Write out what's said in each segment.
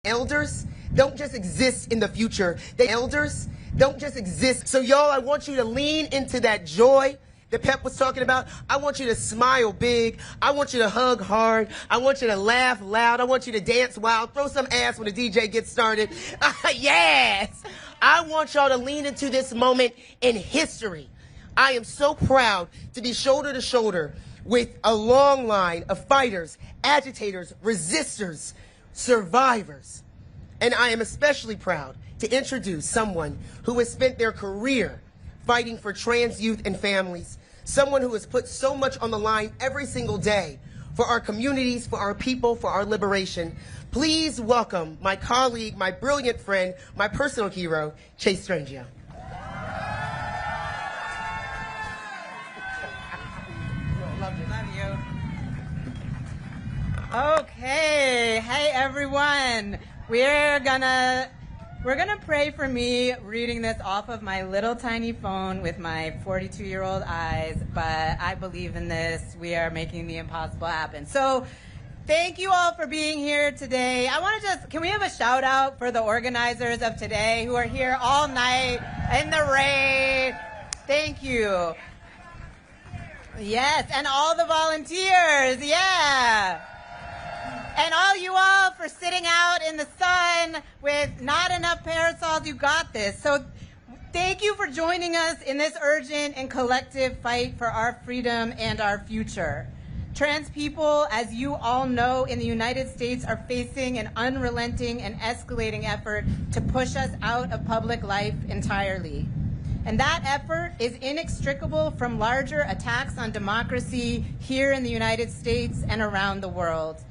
elders don't just exist in the future. The elders don't just exist. So y'all, I want you to lean into that joy that Pep was talking about. I want you to smile big. I want you to hug hard. I want you to laugh loud. I want you to dance wild. Throw some ass when the DJ gets started. Yes! I want y'all to lean into this moment in history. I am so proud to be shoulder to shoulder with a long line of fighters, agitators, resistors, survivors. And I am especially proud to introduce someone who has spent their career fighting for trans youth and families, someone who has put so much on the line every single day for our communities, for our people, for our liberation. Please welcome my colleague, my brilliant friend, my personal hero, Chase Strangio. Love you. Okay, hey everyone. We're gonna pray for me reading this off of my little tiny phone with my 42-year-old eyes, but I believe in this. We are making the impossible happen. So thank you all for being here today. I want to can we have a shout out for the organizers of today who are here all night in the rain? Thank you. Yes, and all the volunteers, yeah. And all you all for sitting out in the sun with not enough parasols. You got this. So thank you for joining us in this urgent and collective fight for our freedom and our future. Trans people, as you all know, in the United States are facing an unrelenting and escalating effort to push us out of public life entirely. And that effort is inextricable from larger attacks on democracy here in the United States and around the world.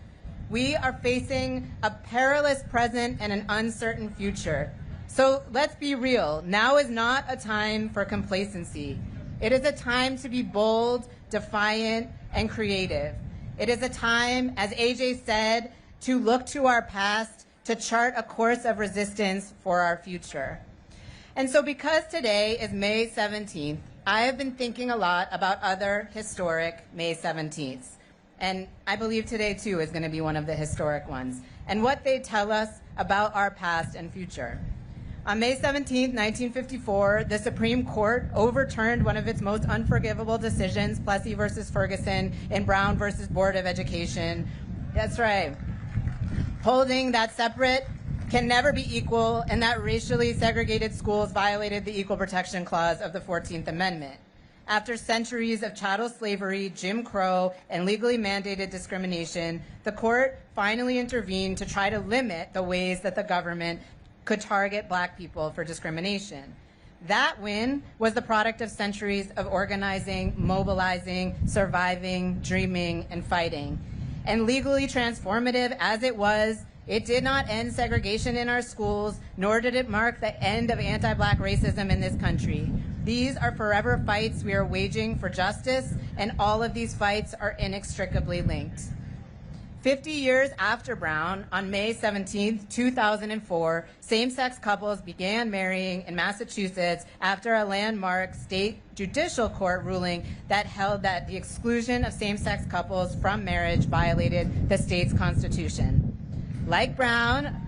We are facing a perilous present and an uncertain future. So let's be real. Now is not a time for complacency. It is a time to be bold, defiant, and creative. It is a time, as AJ said, to look to our past, to chart a course of resistance for our future. And so because today is May 17th, I have been thinking a lot about other historic May 17ths. And I believe today, too, is going to be one of the historic ones, and what they tell us about our past and future. On May 17, 1954, the Supreme Court overturned one of its most unforgivable decisions, Plessy versus Ferguson, in Brown versus Board of Education. That's right. Holding that separate can never be equal, and that racially segregated schools violated the Equal Protection Clause of the 14th Amendment. After centuries of chattel slavery, Jim Crow, and legally mandated discrimination, the court finally intervened to try to limit the ways that the government could target Black people for discrimination. That win was the product of centuries of organizing, mobilizing, surviving, dreaming, and fighting. And legally transformative as it was, it did not end segregation in our schools, nor did it mark the end of anti-Black racism in this country. These are forever fights we are waging for justice, and all of these fights are inextricably linked. 50 years after Brown, on May 17, 2004, same-sex couples began marrying in Massachusetts after a landmark state judicial court ruling that held that the exclusion of same-sex couples from marriage violated the state's constitution. Like Brown,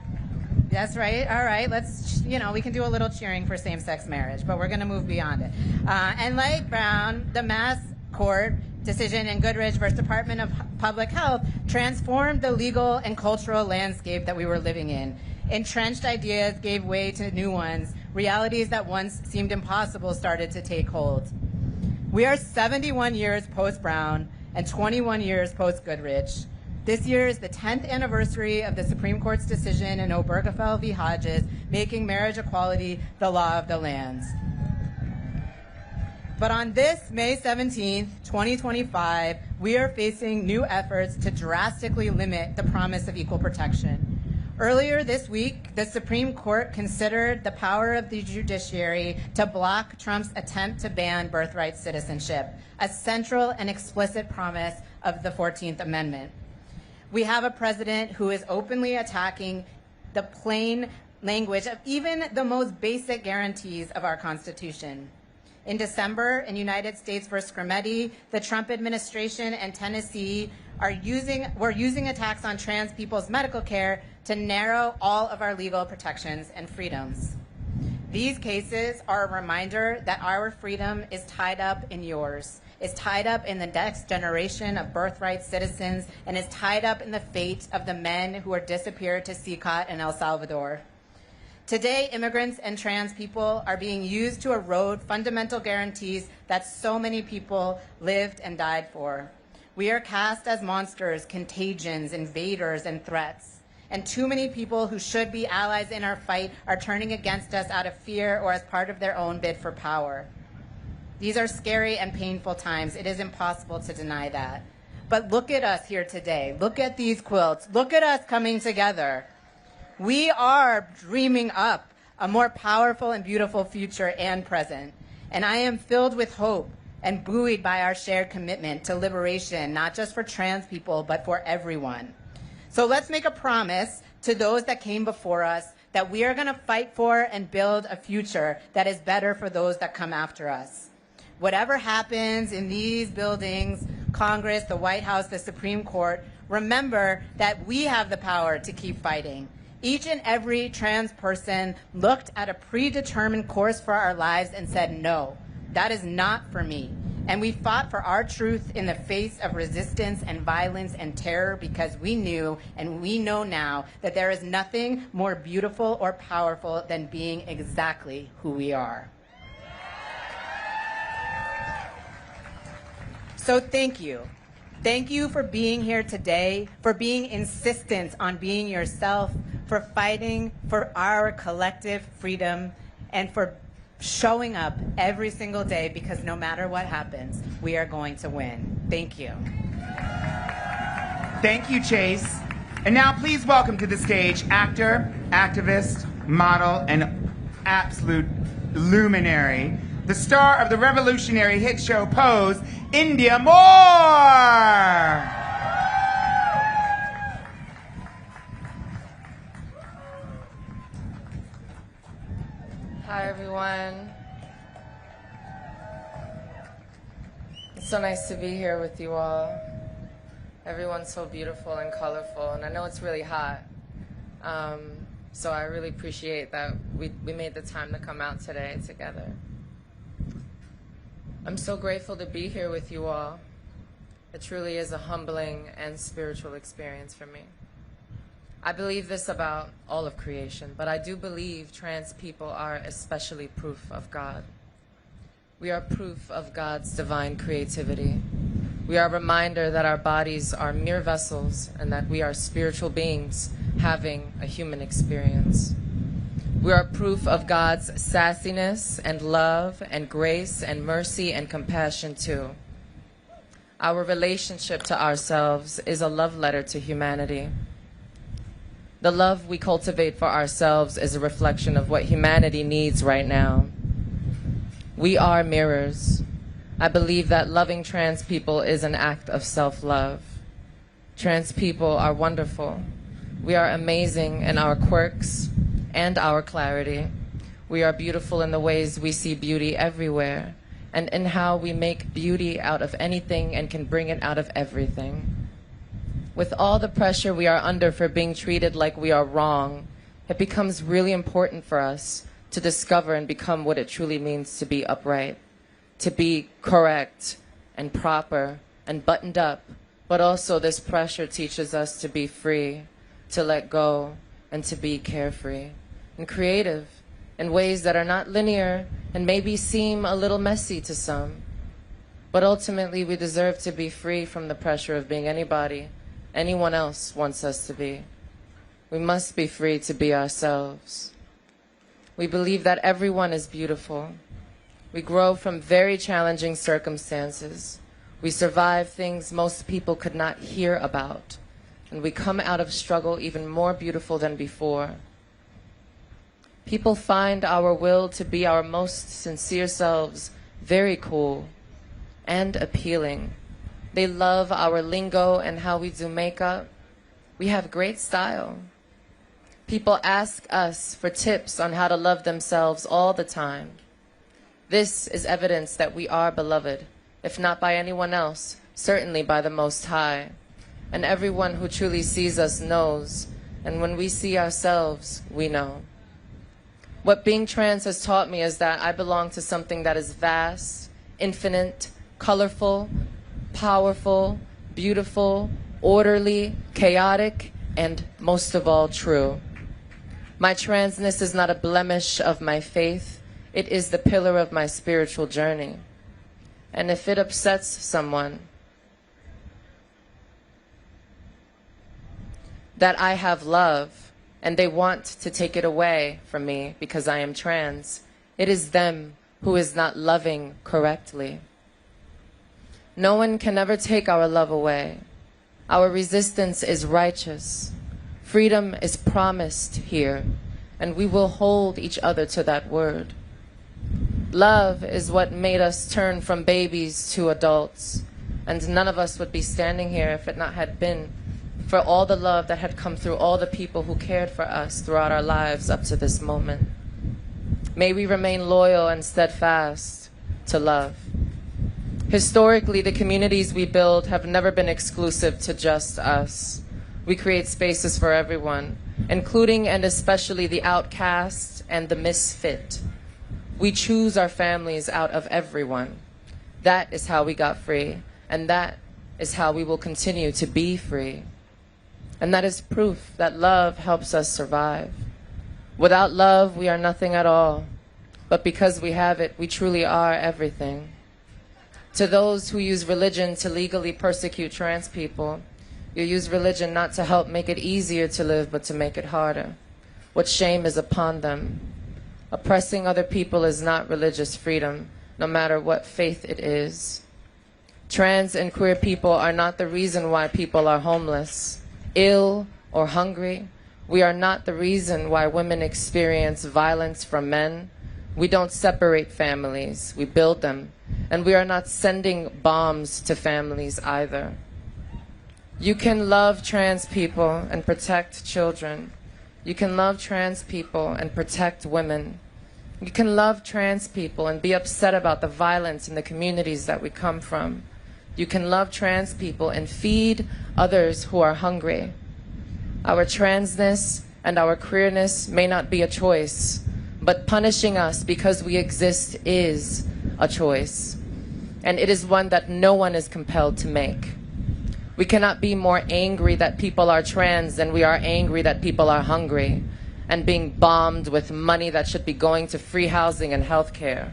that's right, all right, let's, we can do a little cheering for same-sex marriage, but we're going to move beyond it. And like Brown, the Mass Court decision in Goodrich versus Department of Public Health transformed the legal and cultural landscape that we were living in. Entrenched ideas gave way to new ones. Realities that once seemed impossible started to take hold. We are 71 years post-Brown and 21 years post-Goodrich. This year is the 10th anniversary of the Supreme Court's decision in Obergefell v. Hodges, making marriage equality the law of the land. But on this May 17th, 2025, we are facing new efforts to drastically limit the promise of equal protection. Earlier this week, the Supreme Court considered the power of the judiciary to block Trump's attempt to ban birthright citizenship, a central and explicit promise of the 14th Amendment. We have a president who is openly attacking the plain language of even the most basic guarantees of our Constitution. In December, in United States v. Scrimetti, the Trump administration and Tennessee we're using attacks on trans people's medical care to narrow all of our legal protections and freedoms. These cases are a reminder that our freedom is tied up in yours, is tied up in the next generation of birthright citizens, and is tied up in the fate of the men who were disappeared to CICOT and El Salvador. Today, immigrants and trans people are being used to erode fundamental guarantees that so many people lived and died for. We are cast as monsters, contagions, invaders, and threats. And too many people who should be allies in our fight are turning against us out of fear or as part of their own bid for power. These are scary and painful times. It is impossible to deny that. But look at us here today. Look at these quilts. Look at us coming together. We are dreaming up a more powerful and beautiful future and present. And I am filled with hope and buoyed by our shared commitment to liberation, not just for trans people, but for everyone. So let's make a promise to those that came before us that we are going to fight for and build a future that is better for those that come after us. Whatever happens in these buildings, Congress, the White House, the Supreme Court, remember that we have the power to keep fighting. Each and every trans person looked at a predetermined course for our lives and said, no, that is not for me. And we fought for our truth in the face of resistance and violence and terror because we knew and we know now that there is nothing more beautiful or powerful than being exactly who we are. So thank you. Thank you for being here today, for being insistent on being yourself, for fighting for our collective freedom, and for showing up every single day because no matter what happens, we are going to win. Thank you. Thank you, Chase. And now please welcome to the stage actor, activist, model, and absolute luminary, the star of the revolutionary hit show Pose, India Moore! Hi, everyone. It's so nice to be here with you all. Everyone's so beautiful and colorful, and I know it's really hot. So I really appreciate that we made the time to come out today together. I'm so grateful to be here with you all. It truly is a humbling and spiritual experience for me. I believe this about all of creation, but I do believe trans people are especially proof of God. We are proof of God's divine creativity. We are a reminder that our bodies are mere vessels and that we are spiritual beings having a human experience. We are proof of God's sassiness and love and grace and mercy and compassion too. Our relationship to ourselves is a love letter to humanity. The love we cultivate for ourselves is a reflection of what humanity needs right now. We are mirrors. I believe that loving trans people is an act of self-love. Trans people are wonderful. We are amazing in our quirks and our clarity. We are beautiful in the ways we see beauty everywhere, and in how we make beauty out of anything and can bring it out of everything. With all the pressure we are under for being treated like we are wrong, it becomes really important for us to discover and become what it truly means to be upright, to be correct and proper and buttoned up. But also this pressure teaches us to be free, to let go, and to be carefree and creative in ways that are not linear and maybe seem a little messy to some. But ultimately, we deserve to be free from the pressure of being anybody anyone else wants us to be. We must be free to be ourselves. We believe that everyone is beautiful. We grow from very challenging circumstances. We survive things most people could not hear about. And we come out of struggle even more beautiful than before. People find our will to be our most sincere selves very cool and appealing. They love our lingo and how we do makeup. We have great style. People ask us for tips on how to love themselves all the time. This is evidence that we are beloved, if not by anyone else, certainly by the Most High. and everyone who truly sees us knows, and when we see ourselves, we know. What being trans has taught me is that I belong to something that is vast, infinite, colorful, powerful, beautiful, orderly, chaotic, and most of all, true. My transness is not a blemish of my faith. It is the pillar of my spiritual journey. And if it upsets someone that I have love and they want to take it away from me because I am trans, it is them who is not loving correctly. No one can ever take our love away. Our resistance is righteous. Freedom is promised here, and we will hold each other to that word. Love is what made us turn from babies to adults, and none of us would be standing here if it not had been for all the love that had come through all the people who cared for us throughout our lives up to this moment. May we remain loyal and steadfast to love. Historically, the communities we build have never been exclusive to just us. We create spaces for everyone, including and especially the outcast and the misfit. We choose our families out of everyone. That is how we got free, and that is how we will continue to be free. And that is proof that love helps us survive. Without love, we are nothing at all. But because we have it, we truly are everything. To those who use religion to legally persecute trans people, you use religion not to help make it easier to live, but to make it harder. What shame is upon them? Oppressing other people is not religious freedom, no matter what faith it is. Trans and queer people are not the reason why people are homeless, ill, or hungry. We are not the reason why women experience violence from men. We don't separate families, we build them. And we are not sending bombs to families either. You can love trans people and protect children. You can love trans people and protect women. You can love trans people and be upset about the violence in the communities that we come from. You can love trans people and feed others who are hungry. Our transness and our queerness may not be a choice, but punishing us because we exist is a choice. And it is one that no one is compelled to make. We cannot be more angry that people are trans than we are angry that people are hungry and being bombed with money that should be going to free housing and health care.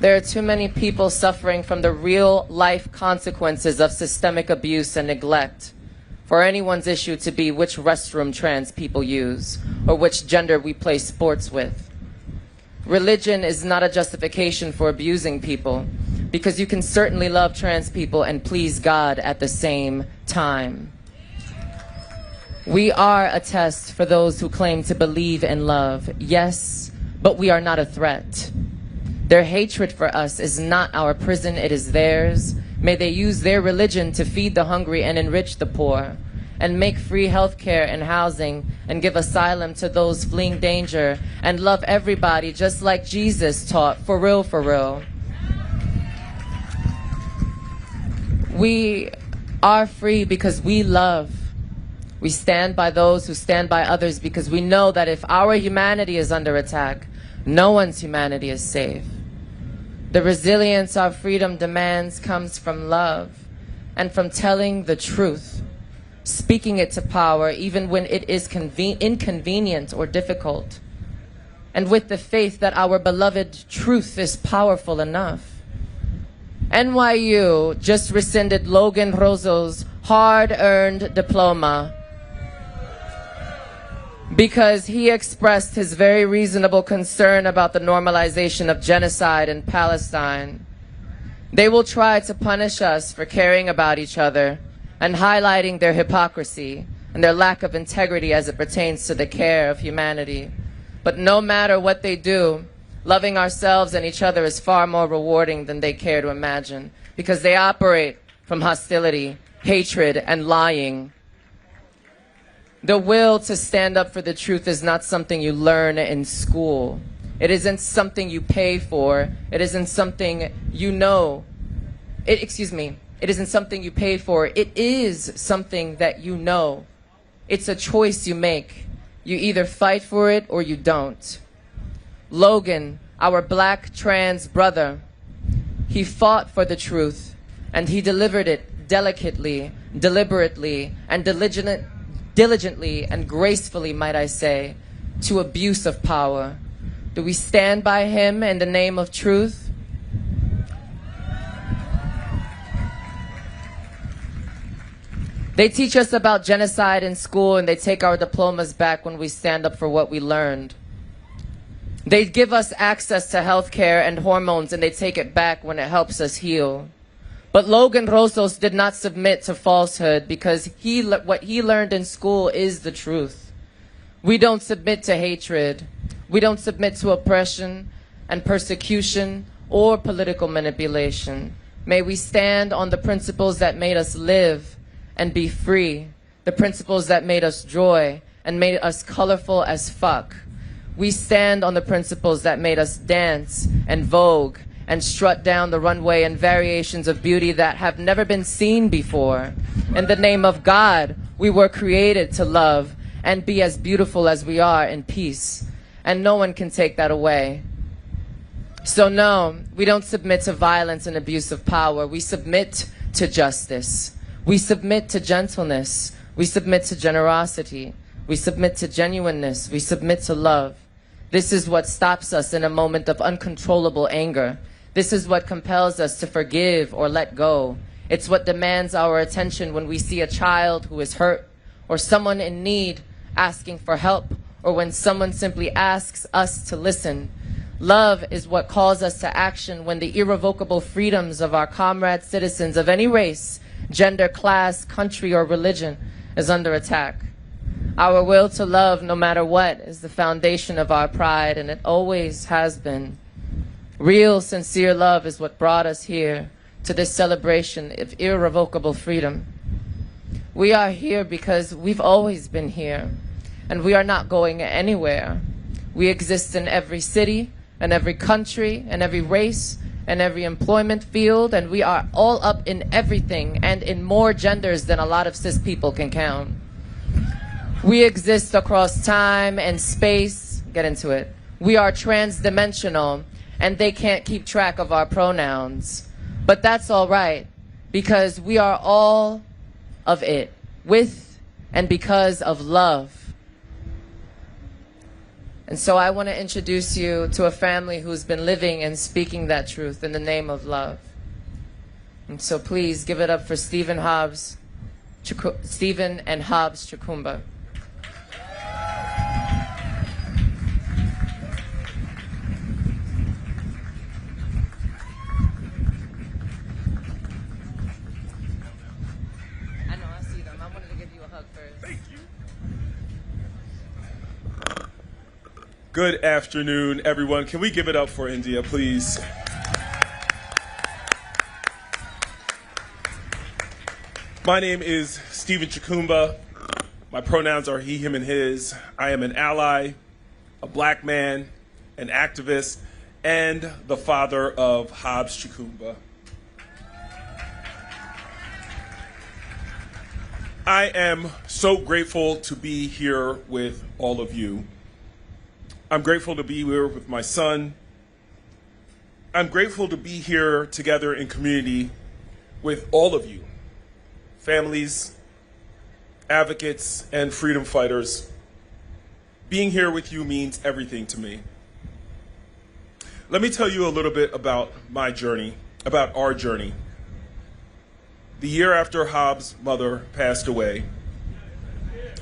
There are too many people suffering from the real life consequences of systemic abuse and neglect for anyone's issue to be which restroom trans people use or which gender we play sports with. Religion is not a justification for abusing people, because you can certainly love trans people and please God at the same time. We are a test for those who claim to believe in love, yes, but we are not a threat. Their hatred for us is not our prison, it is theirs. May they use their religion to feed the hungry and enrich the poor, and make free health care and housing, and give asylum to those fleeing danger, and love everybody just like Jesus taught, for real, for real. We are free because we love. We stand by those who stand by others because we know that if our humanity is under attack, no one's humanity is safe. The resilience our freedom demands comes from love and from telling the truth, speaking it to power even when it is inconvenient or difficult, and with the faith that our beloved truth is powerful enough. NYU just rescinded Logan Roso's hard-earned diploma because he expressed his very reasonable concern about the normalization of genocide in Palestine. They will try to punish us for caring about each other and highlighting their hypocrisy and their lack of integrity as it pertains to the care of humanity. But no matter what they do, loving ourselves and each other is far more rewarding than they care to imagine, because they operate from hostility, hatred, and lying. The will to stand up for the truth is not something you learn in school. It isn't something you pay for. It isn't something you know. it isn't something you paid for. It is something that you know. It's a choice you make. You either fight for it or you don't. Logan, our black trans brother, he fought for the truth, and he delivered it delicately, deliberately, and diligently and gracefully, might I say, to abuse of power. Do we stand by him in the name of truth? They teach us about genocide in school, and they take our diplomas back when we stand up for what we learned. They give us access to health care and hormones, and they take it back when it helps us heal. But Logan Rosas did not submit to falsehood, because what he learned in school is the truth. We don't submit to hatred. We don't submit to oppression and persecution or political manipulation. May we stand on the principles that made us live and be free, the principles that made us joy and made us colorful as fuck. We stand on the principles that made us dance and vogue and strut down the runway in variations of beauty that have never been seen before. In the name of God, we were created to love and be as beautiful as we are in peace. And no one can take that away. So no, we don't submit to violence and abuse of power. We submit to justice. We submit to gentleness. We submit to generosity. We submit to genuineness. We submit to love. This is what stops us in a moment of uncontrollable anger. This is what compels us to forgive or let go. It's what demands our attention when we see a child who is hurt or someone in need asking for help, or when someone simply asks us to listen. Love is what calls us to action when the irrevocable freedoms of our comrade citizens of any race, gender, class, country, or religion is under attack. Our will to love, no matter what, is the foundation of our pride, and it always has been. Real, sincere love is what brought us here to this celebration of irrevocable freedom. We are here because we've always been here, and we are not going anywhere. We exist in every city, and every country, and every race, and every employment field, and we are all up in everything and in more genders than a lot of cis people can count. We exist across time and space. Get into it. We are transdimensional, and they can't keep track of our pronouns. But that's all right, because we are all of it, with and because of love. And so I want to introduce you to a family who's been living and speaking that truth in the name of love. And so please give it up for Stephen and Hobbes Chukumba. I know, I see them. I wanted to give you a hug first. Thank you. Good afternoon, everyone. Can we give it up for India, please? My name is Stephen Chukumba. My pronouns are he, him, and his. I am an ally, a black man, an activist, and the father of Hobbes Chukumba. I am so grateful to be here with all of you. I'm grateful to be here with my son. I'm grateful to be here together in community with all of you, families, advocates, and freedom fighters. Being here with you means everything to me. Let me tell you a little bit about my journey, about our journey. The year after Hobbes' mother passed away,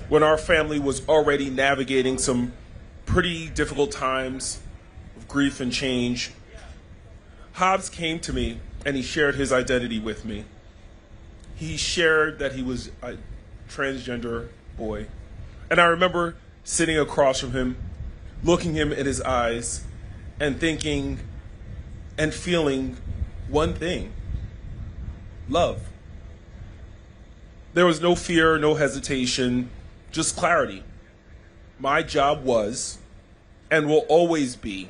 when our family was already navigating some pretty difficult times of grief and change, Hobbes came to me and he shared his identity with me. He shared that he was a transgender boy. And I remember sitting across from him, looking him in his eyes, and thinking and feeling one thing: love. There was no fear, no hesitation, just clarity. My job was, and will always be,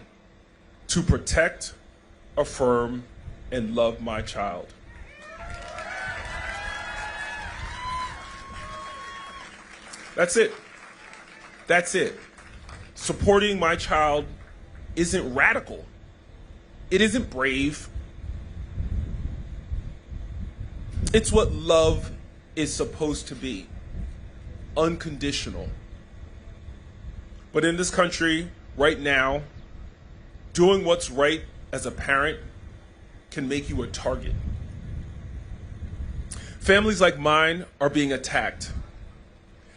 to protect, affirm, and love my child. That's it. That's it. Supporting my child isn't radical. It isn't brave. It's what love is supposed to be. Unconditional. But in this country, right now, doing what's right as a parent can make you a target. Families like mine are being attacked.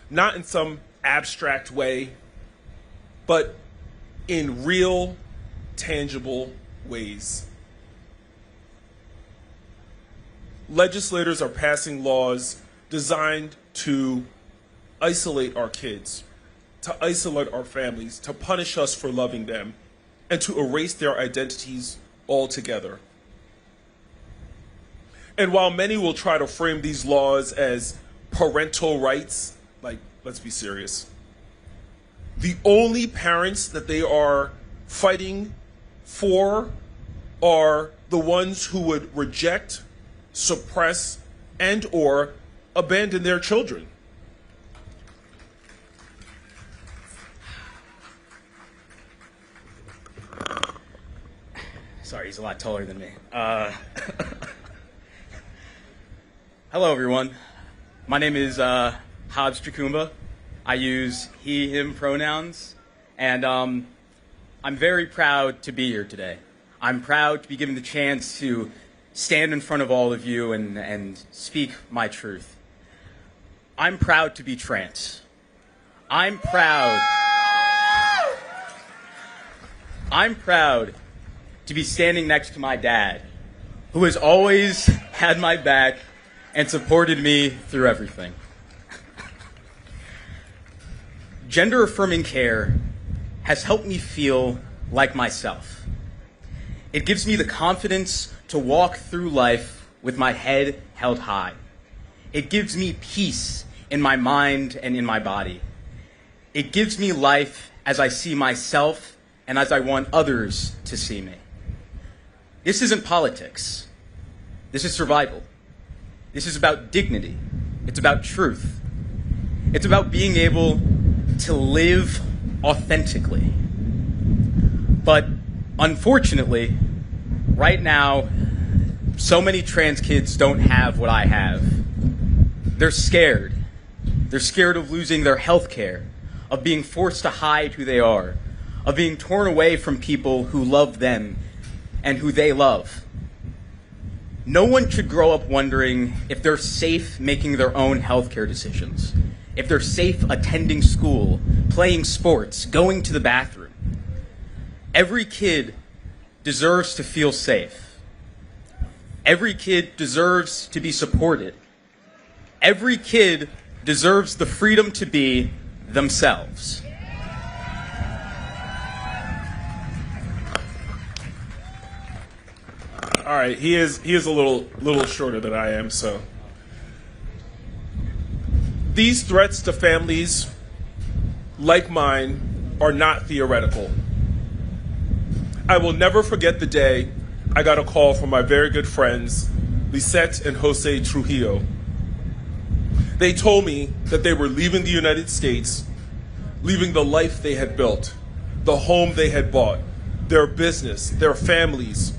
Not in some abstract way, but in real, tangible ways. Legislators are passing laws designed to isolate our kids, to isolate our families, to punish us for loving them, and to erase their identities altogether. And while many will try to frame these laws as parental rights, like, let's be serious, the only parents that they are fighting for are the ones who would reject, suppress, and or abandon their children. Sorry, he's a lot taller than me. Hello, everyone. My name is Hobbes Chukumba. I use he, him pronouns, and I'm very proud to be here today. I'm proud to be given the chance to stand in front of all of you and speak my truth. I'm proud to be trans. I'm proud to be standing next to my dad, who has always had my back and supported me through everything. Gender-affirming care has helped me feel like myself. It gives me the confidence to walk through life with my head held high. It gives me peace in my mind and in my body. It gives me life as I see myself and as I want others to see me. This isn't politics. This is survival. This is about dignity. It's about truth. It's about being able to live authentically. But unfortunately, right now, so many trans kids don't have what I have. They're scared. They're scared of losing their health care, of being forced to hide who they are, of being torn away from people who love them and who they love. No one should grow up wondering if they're safe making their own healthcare decisions, if they're safe attending school, playing sports, going to the bathroom. Every kid deserves to feel safe. Every kid deserves to be supported. Every kid deserves the freedom to be themselves. All right, he is a little shorter than I am, so. These threats to families like mine are not theoretical. I will never forget the day I got a call from my very good friends, Lisette and Jose Trujillo. They told me that they were leaving the United States, leaving the life they had built, the home they had bought, their business, their families,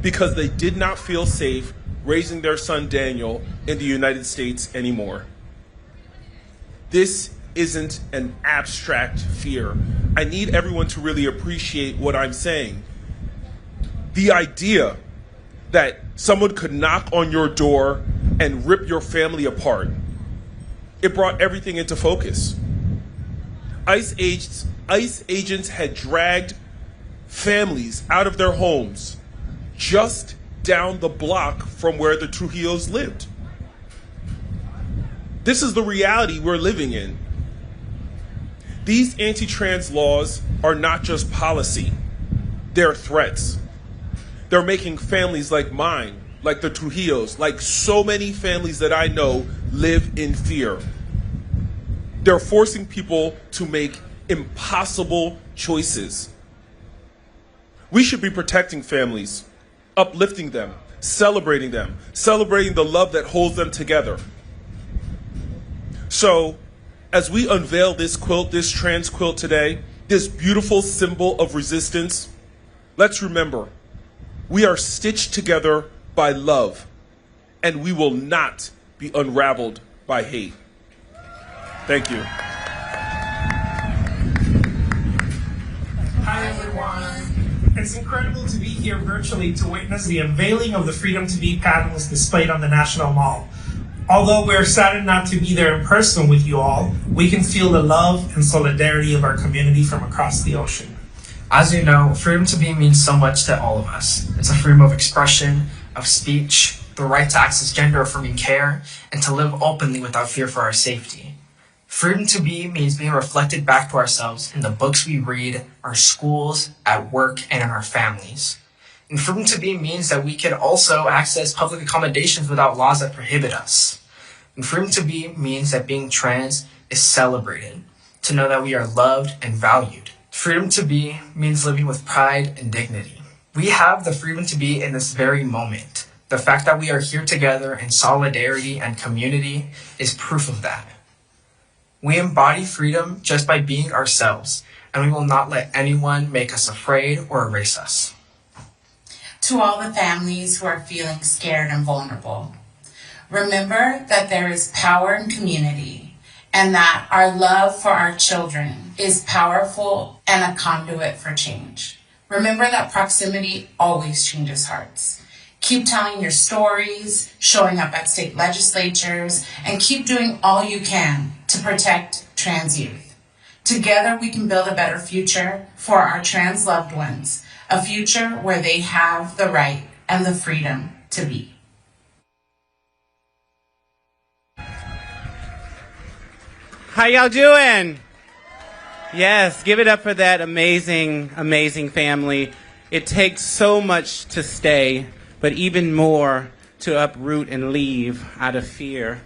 because they did not feel safe raising their son Daniel in the United States anymore. This isn't an abstract fear. I need everyone to really appreciate what I'm saying. The idea that someone could knock on your door and rip your family apart, it brought everything into focus. ICE agents had dragged families out of their homes just down the block from where the Trujillos lived. This is the reality we're living in. These anti-trans laws are not just policy, they're threats. They're making families like mine, like the Trujillos, like so many families that I know, live in fear. They're forcing people to make impossible choices. We should be protecting families, uplifting them, celebrating the love that holds them together. So, as we unveil this quilt, this trans quilt today, this beautiful symbol of resistance, let's remember, we are stitched together by love, and we will not be unraveled by hate. Thank you. Hi, everyone. It's incredible to be here virtually to witness the unveiling of the Freedom to Be panels displayed on the National Mall. Although we're saddened not to be there in person with you all, we can feel the love and solidarity of our community from across the ocean. As you know, freedom to be means so much to all of us. It's a freedom of expression, of speech, the right to access gender-affirming care, and to live openly without fear for our safety. Freedom to be means being reflected back to ourselves in the books we read, our schools, at work, and in our families. And freedom to be means that we can also access public accommodations without laws that prohibit us. And freedom to be means that being trans is celebrated, to know that we are loved and valued. Freedom to be means living with pride and dignity. We have the freedom to be in this very moment. The fact that we are here together in solidarity and community is proof of that. We embody freedom just by being ourselves, and we will not let anyone make us afraid or erase us. To all the families who are feeling scared and vulnerable, remember that there is power in community and that our love for our children is powerful and a conduit for change. Remember that proximity always changes hearts. Keep telling your stories, showing up at state legislatures, and keep doing all you can to protect trans youth. Together we can build a better future for our trans loved ones, a future where they have the right and the freedom to be. How y'all doing? Yes, give it up for that amazing, amazing family. It takes so much to stay, but even more to uproot and leave out of fear.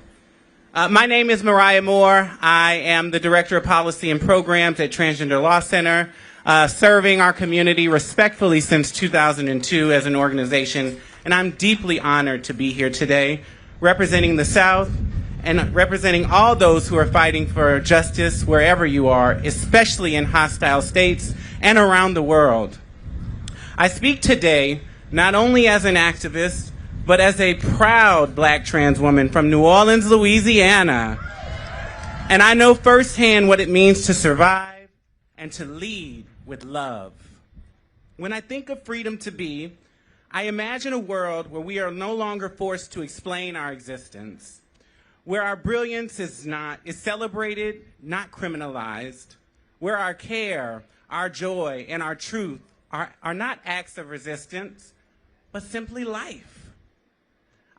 My name is Mariah Moore. I am the Director of Policy and Programs at Transgender Law Center, serving our community respectfully since 2002 as an organization, and I'm deeply honored to be here today, representing the South and representing all those who are fighting for justice wherever you are, especially in hostile states and around the world. I speak today not only as an activist, but as a proud Black trans woman from New Orleans, Louisiana. And I know firsthand what it means to survive and to lead with love. When I think of freedom to be, I imagine a world where we are no longer forced to explain our existence, where our brilliance is celebrated, not criminalized, where our care, our joy, and our truth are not acts of resistance, but simply life.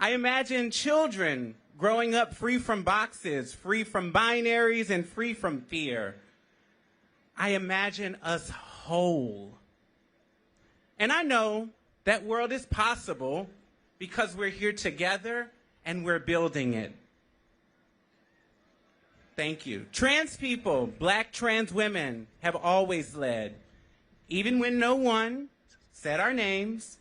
I imagine children growing up free from boxes, free from binaries, and free from fear. I imagine us whole. And I know that world is possible because we're here together and we're building it. Thank you. Trans people, Black trans women, have always led. Even when no one said our names,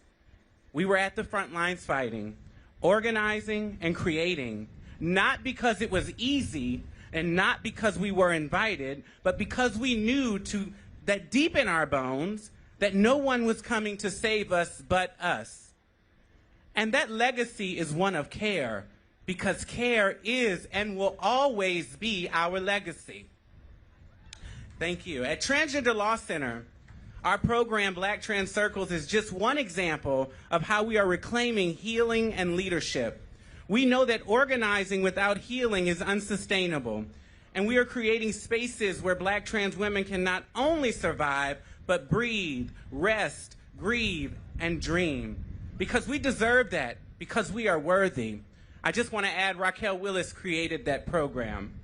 we were at the front lines fighting, organizing and creating, not because it was easy and not because we were invited, but because we knew that deep in our bones that no one was coming to save us but us. And that legacy is one of care, because care is and will always be our legacy. Thank you. At Transgender Law Center, our program, Black Trans Circles, is just one example of how we are reclaiming healing and leadership. We know that organizing without healing is unsustainable, and we are creating spaces where Black trans women can not only survive, but breathe, rest, grieve, and dream. Because we deserve that, because we are worthy. I just want to add, Raquel Willis created that program.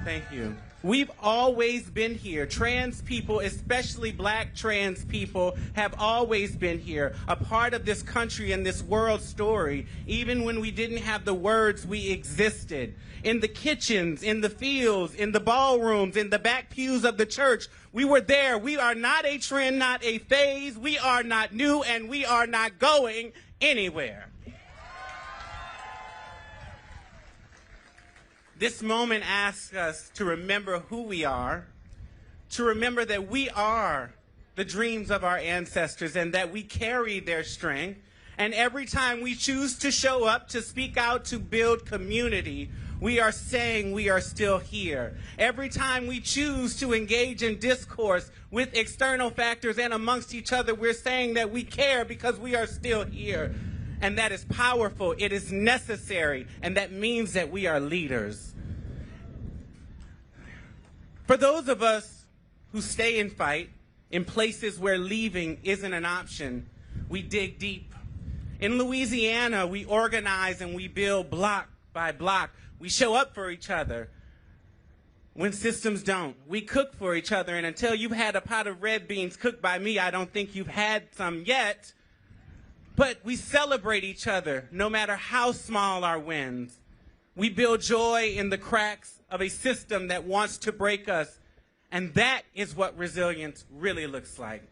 Thank you. We've always been here. Trans people, especially Black trans people, have always been here, a part of this country and this world story. Even when we didn't have the words, we existed. In the kitchens, in the fields, in the ballrooms, in the back pews of the church, we were there. We are not a trend, not a phase. We are not new, and we are not going anywhere. This moment asks us to remember who we are, to remember that we are the dreams of our ancestors and that we carry their strength. And every time we choose to show up, to speak out, to build community, we are saying we are still here. Every time we choose to engage in discourse with external factors and amongst each other, we're saying that we care because we are still here. And that is powerful, it is necessary, and that means that we are leaders. For those of us who stay and fight in places where leaving isn't an option, we dig deep. In Louisiana, we organize and we build block by block. We show up for each other when systems don't. We cook for each other, and until you've had a pot of red beans cooked by me, I don't think you've had some yet. But we celebrate each other, no matter how small our wins. We build joy in the cracks of a system that wants to break us, and that is what resilience really looks like.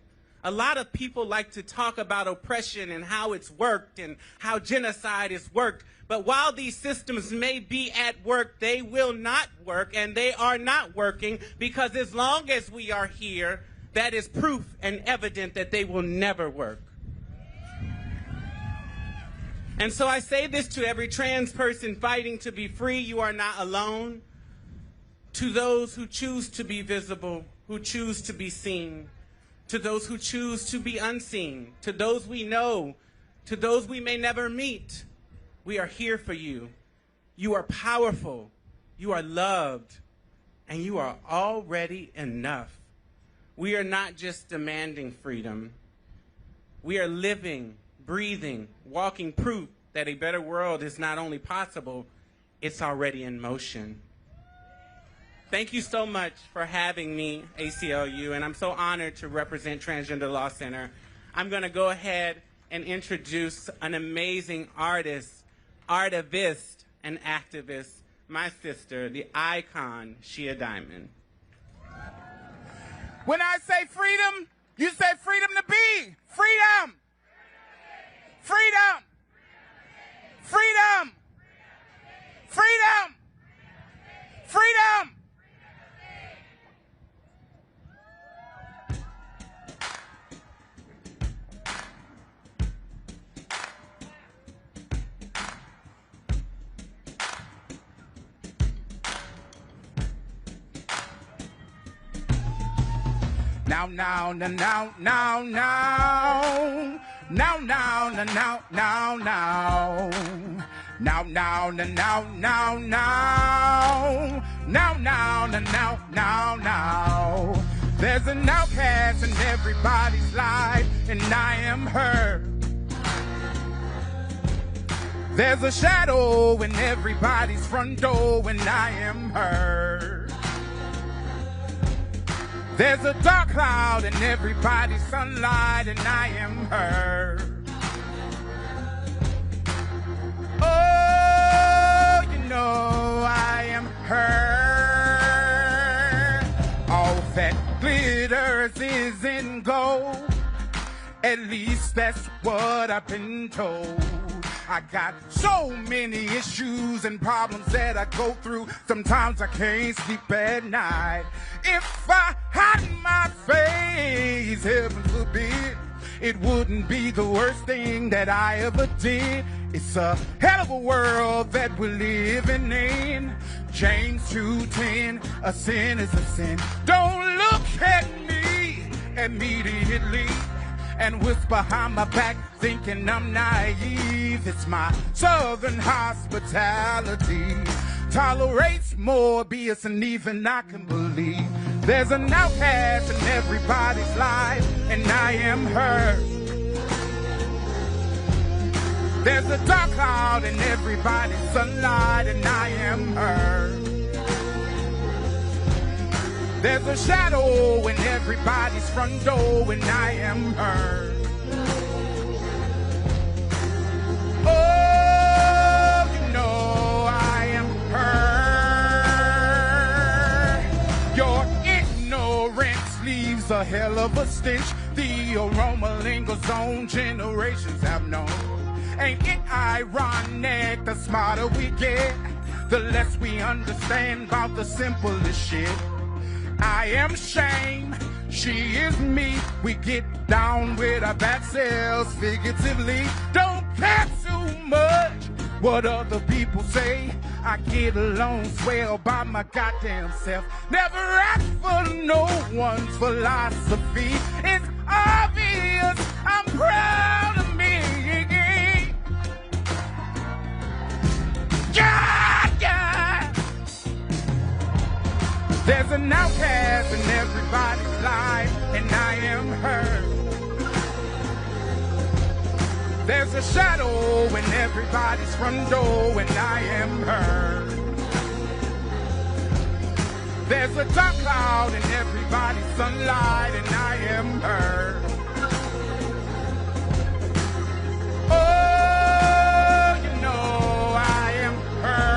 A lot of people like to talk about oppression and how it's worked and how genocide is worked. But while these systems may be at work, they will not work, and they are not working because as long as we are here, that is proof and evident that they will never work. And so I say this to every trans person fighting to be free: you are not alone. To those who choose to be visible, who choose to be seen, to those who choose to be unseen, to those we know, to those we may never meet, we are here for you. You are powerful, you are loved, and you are already enough. We are not just demanding freedom. We are living, breathing, walking proof that a better world is not only possible, it's already in motion. Thank you so much for having me, ACLU, and I'm so honored to represent Transgender Law Center. I'm going to go ahead and introduce an amazing artist, artivist, and activist, my sister, the icon, Shia Diamond. When I say freedom, you say freedom to be. Freedom. Freedom. Freedom. Freedom. Freedom. Now, now, now, now, now, now. Now, now, now, now, now, now. Now, now, now, now, now, now. Now, now, now, now, now, now. There's an outcast in everybody's life, and I am her. There's a shadow in everybody's front door, and I am her. There's a dark cloud in everybody's sunlight, and I am her. Oh, you know I am her. All that glitters isn't gold. At least that's what I've been told. I got so many issues and problems that I go through. Sometimes I can't sleep at night. If I hide my face, heaven forbid, it wouldn't be the worst thing that I ever did. It's a hell of a world that we're living in. James 2:10, a sin is a sin. Don't look at me immediately and whisper behind my back thinking I'm naive. It's my southern hospitality tolerates more BS than even I can believe. There's an outcast in everybody's life, and I am her. There's a dark cloud in everybody's sunlight, and I am her. There's a shadow in everybody's front door, and I am her. Oh, you know I am her. Your ignorance leaves a hell of a stench. The aroma lingers on, generations have known. Ain't it ironic, the smarter we get, the less we understand about the simplest shit. I am shame, she is me. We get down with our bad selves figuratively. Don't care too much what other people say. I get along swell by my goddamn self. Never ask for no one's philosophy. It's obvious I'm proud of me. Yeah, yeah. There's an outcast in everybody's life, and I am her. There's a shadow in everybody's front door, and I am her. There's a dark cloud in everybody's sunlight, and I am her. Oh, you know I am her.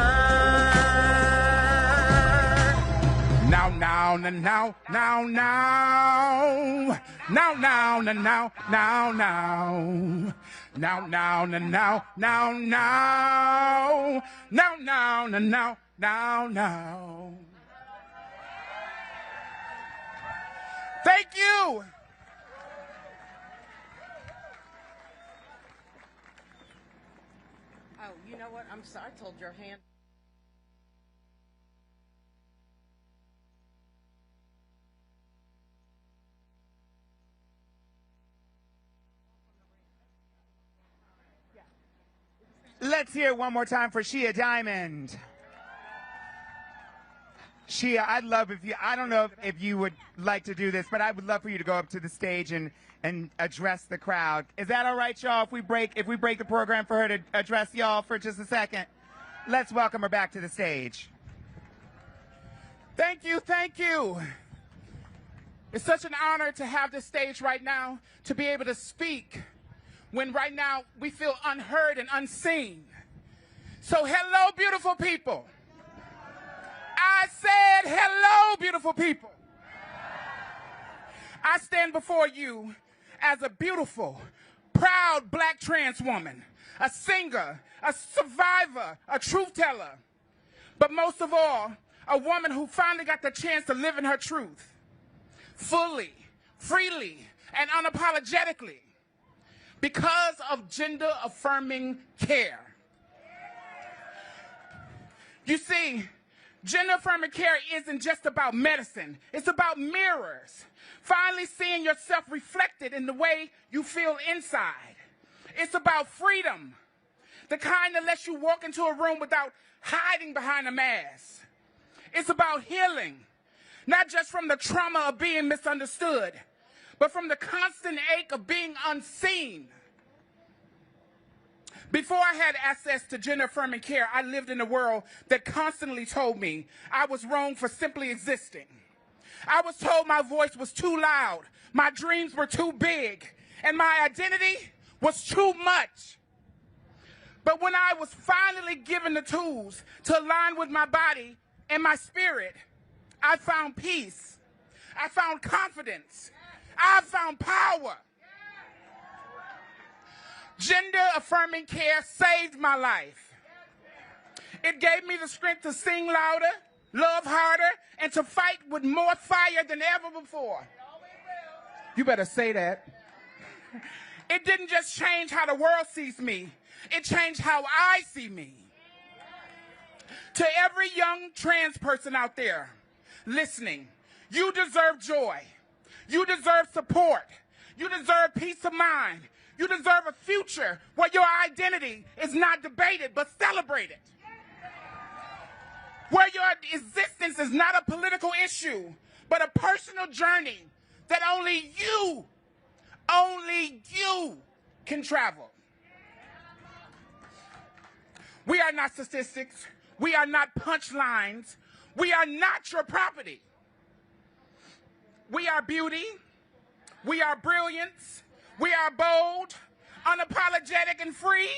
Now, now, now, now, now, now. Now, now, now, now, now, now. Now, now, now, now, now, now. Now, now, now, now, now, now. Thank you. Oh, you know what? I'm sorry. I told your hand. Let's hear it one more time for Shia Diamond. Shia, I'd love if you, I don't know if you would like to do this, but I would love for you to go up to the stage and address the crowd. Is that all right, y'all, if we break the program for her to address y'all for just a second? Let's welcome her back to the stage. Thank you, thank you. It's such an honor to have this stage right now, to be able to speak when right now we feel unheard and unseen. So hello, beautiful people. I said hello, beautiful people. I stand before you as a beautiful, proud black trans woman, a singer, a survivor, a truth teller, but most of all, a woman who finally got the chance to live in her truth, fully, freely, and unapologetically, because of gender-affirming care. You see, gender-affirming care isn't just about medicine. It's about mirrors. Finally seeing yourself reflected in the way you feel inside. It's about freedom, the kind that lets you walk into a room without hiding behind a mask. It's about healing, not just from the trauma of being misunderstood, but from the constant ache of being unseen. Before I had access to gender-affirming care, I lived in a world that constantly told me I was wrong for simply existing. I was told my voice was too loud, my dreams were too big, and my identity was too much. But when I was finally given the tools to align with my body and my spirit, I found peace. I found confidence. I found power. Gender-affirming care saved my life. It gave me the strength to sing louder, love harder, and to fight with more fire than ever before. You better say that. It didn't just change how the world sees me. It changed how I see me. To every young trans person out there listening, you deserve joy. You deserve support. You deserve peace of mind. You deserve a future where your identity is not debated but celebrated. Where your existence is not a political issue, but a personal journey that only you can travel. We are not statistics. We are not punchlines. We are not your property. We are beauty. We are brilliance. We are bold, unapologetic, and free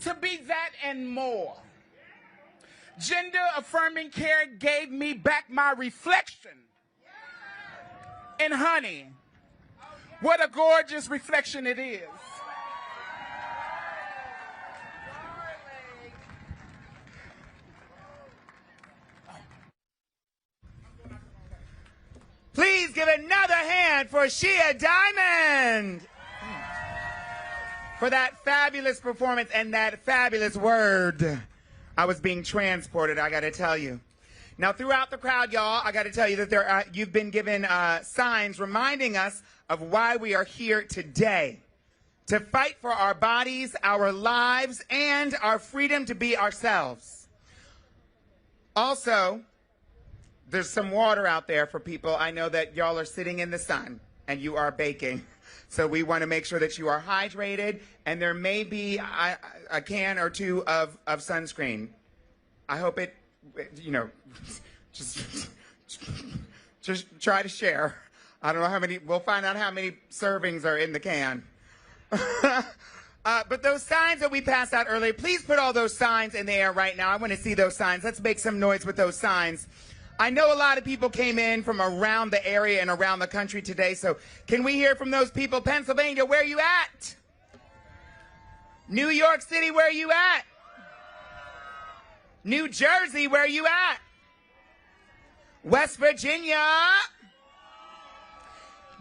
to be that and more. Gender-affirming care gave me back my reflection. And honey, what a gorgeous reflection it is. give another hand for Shia Diamond for that fabulous performance and that fabulous word. I was being transported, I gotta tell you. Now, throughout the crowd, y'all, I gotta tell you that you've been given signs reminding us of why we are here today. To fight for our bodies, our lives, and our freedom to be ourselves. Also, there's some water out there for people. I know that y'all are sitting in the sun and you are baking. So we want to make sure that you are hydrated, and there may be a can or two of sunscreen. I hope it, you know, just try to share. I don't know how many, we'll find out how many servings are in the can. But those signs that we passed out earlier, please put all those signs in the air right now. I want to see those signs. Let's make some noise with those signs. I know a lot of people came in from around the area and around the country today, so can we hear from those people? Pennsylvania, where are you at? New York City, where are you at? New Jersey, where are you at? West Virginia?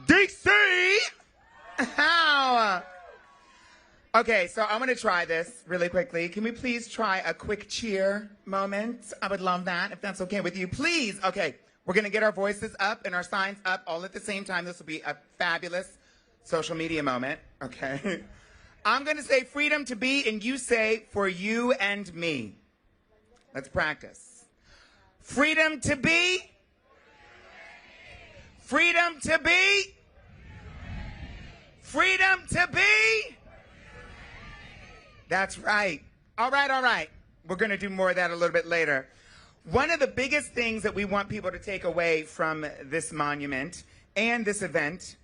D.C.? How? Okay, so I'm going to try this really quickly. Can we please try a quick cheer moment? I would love that, if that's okay with you. Please. Okay, we're going to get our voices up and our signs up all at the same time. This will be a fabulous social media moment. Okay. I'm going to say freedom to be, and you say for you and me. Let's practice. Freedom to be. Freedom to be. Freedom to be. That's right. All right, all right. We're going to do more of that a little bit later. One of the biggest things that we want people to take away from this monument and this event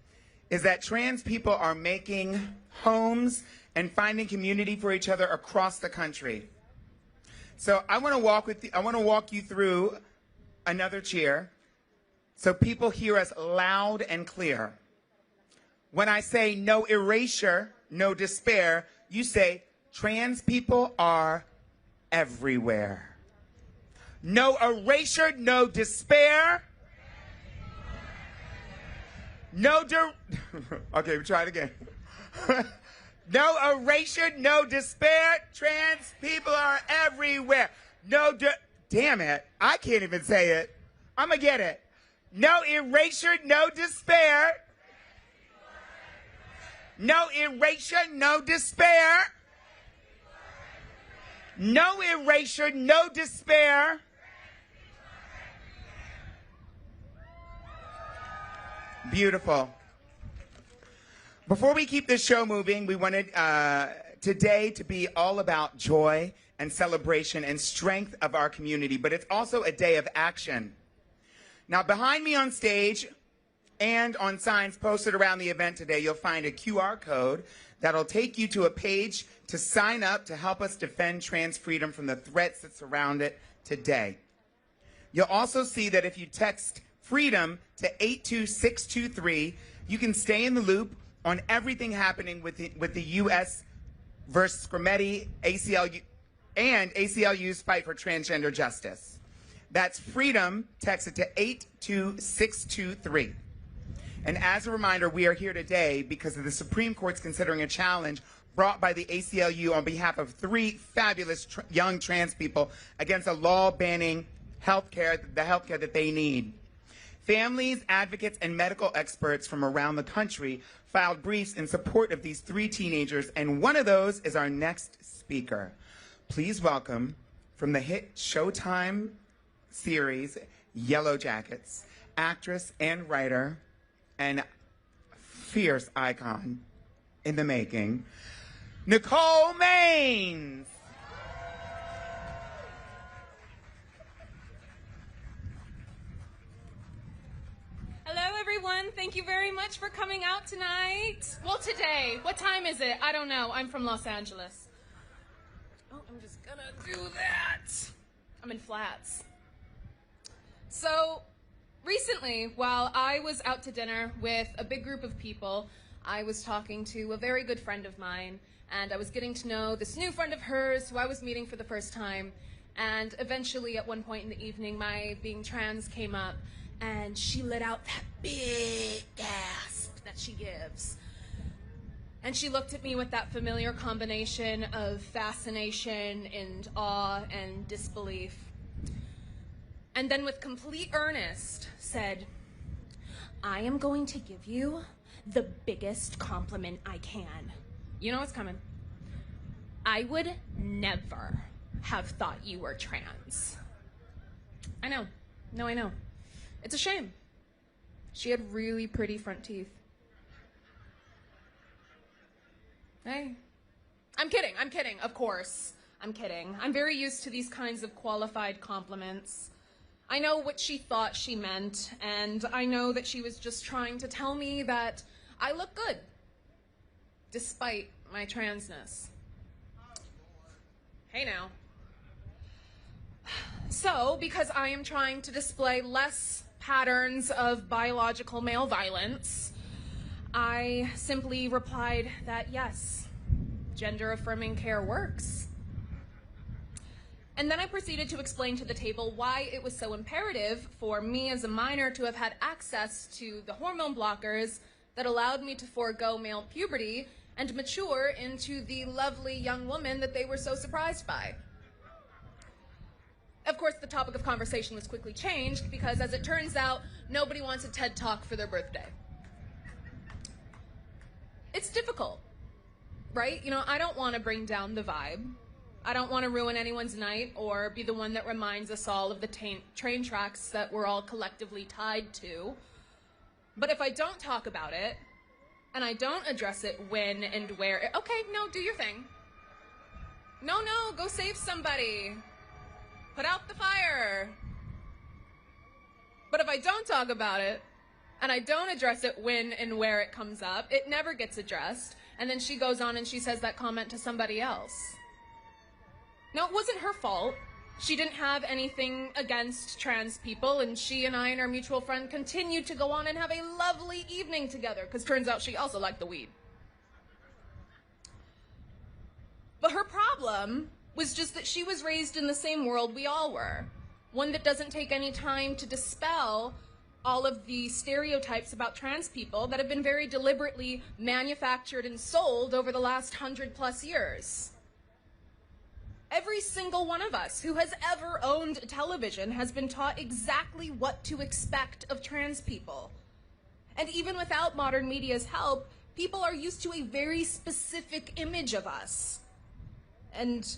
is that trans people are making homes and finding community for each other across the country. So I want to walk you through another cheer so people hear us loud and clear. When I say no erasure, no despair, you say trans people are everywhere. No erasure, no despair. Okay, we try it again. No erasure, no despair. Trans people are everywhere. Damn it, I can't even say it. I'm gonna get it. No erasure, no despair. No erasure, no despair. No erasure, no despair. Beautiful. Before we keep this show moving, we wanted today to be all about joy and celebration and strength of our community, but it's also a day of action. Now, behind me on stage and on signs posted around the event today, you'll find a QR code that'll take you to a page to sign up to help us defend trans freedom from the threats that surround it today. You'll also see that if you text freedom to 82623, you can stay in the loop on everything happening with the U.S. versus Quimmy, ACLU, and ACLU's fight for transgender justice. That's freedom, text it to 82623. And as a reminder, we are here today because of the Supreme Court's considering a challenge brought by the ACLU on behalf of 3 fabulous young trans people against a law banning the healthcare that they need. Families, advocates, and medical experts from around the country filed briefs in support of these 3 teenagers, and one of those is our next speaker. Please welcome, from the hit Showtime series Yellow Jackets, actress and writer and fierce icon in the making, Nicole Maines. Hello, everyone. Thank you very much for coming out tonight. Well, today. What time is it? I don't know. I'm from Los Angeles. Oh, I'm just gonna do that. I'm in Flats. So, recently, while I was out to dinner with a big group of people, I was talking to a very good friend of mine, and I was getting to know this new friend of hers who I was meeting for the first time. And eventually, at one point in the evening, my being trans came up. and she let out that big gasp that she gives. And she looked at me with that familiar combination of fascination and awe and disbelief. And then with complete earnest said, I am going to give you the biggest compliment I can. You know what's coming. I would never have thought you were trans. I know. No, I know. It's a shame. She had really pretty front teeth. Hey. I'm kidding, of course. I'm kidding. I'm very used to these kinds of qualified compliments. I know what she thought she meant, and I know that she was just trying to tell me that I look good, despite my transness. Hey now. So, because I am trying to display less patterns of biological male violence, I simply replied that yes, gender-affirming care works. And then I proceeded to explain to the table why it was so imperative for me as a minor to have had access to the hormone blockers that allowed me to forego male puberty and mature into the lovely young woman that they were so surprised by. Of course, the topic of conversation was quickly changed because, as it turns out, nobody wants a TED Talk for their birthday. It's difficult, right? You know, I don't want to bring down the vibe. I don't want to ruin anyone's night or be the one that reminds us all of the train tracks that we're all collectively tied to. But if I don't talk about it, and I don't address it when and where, okay, no, do your thing. No, go save somebody. Put out the fire. But if I don't talk about it, and I don't address it when and where it comes up, it never gets addressed. And then she goes on and she says that comment to somebody else. No, it wasn't her fault. She didn't have anything against trans people, and she and I and our mutual friend continued to go on and have a lovely evening together, because turns out she also liked the weed. But her problem was just that she was raised in the same world we all were. One that doesn't take any time to dispel all of the stereotypes about trans people that have been very deliberately manufactured and sold over the last 100+ years. Every single one of us who has ever owned a television has been taught exactly what to expect of trans people. And even without modern media's help, people are used to a very specific image of us. And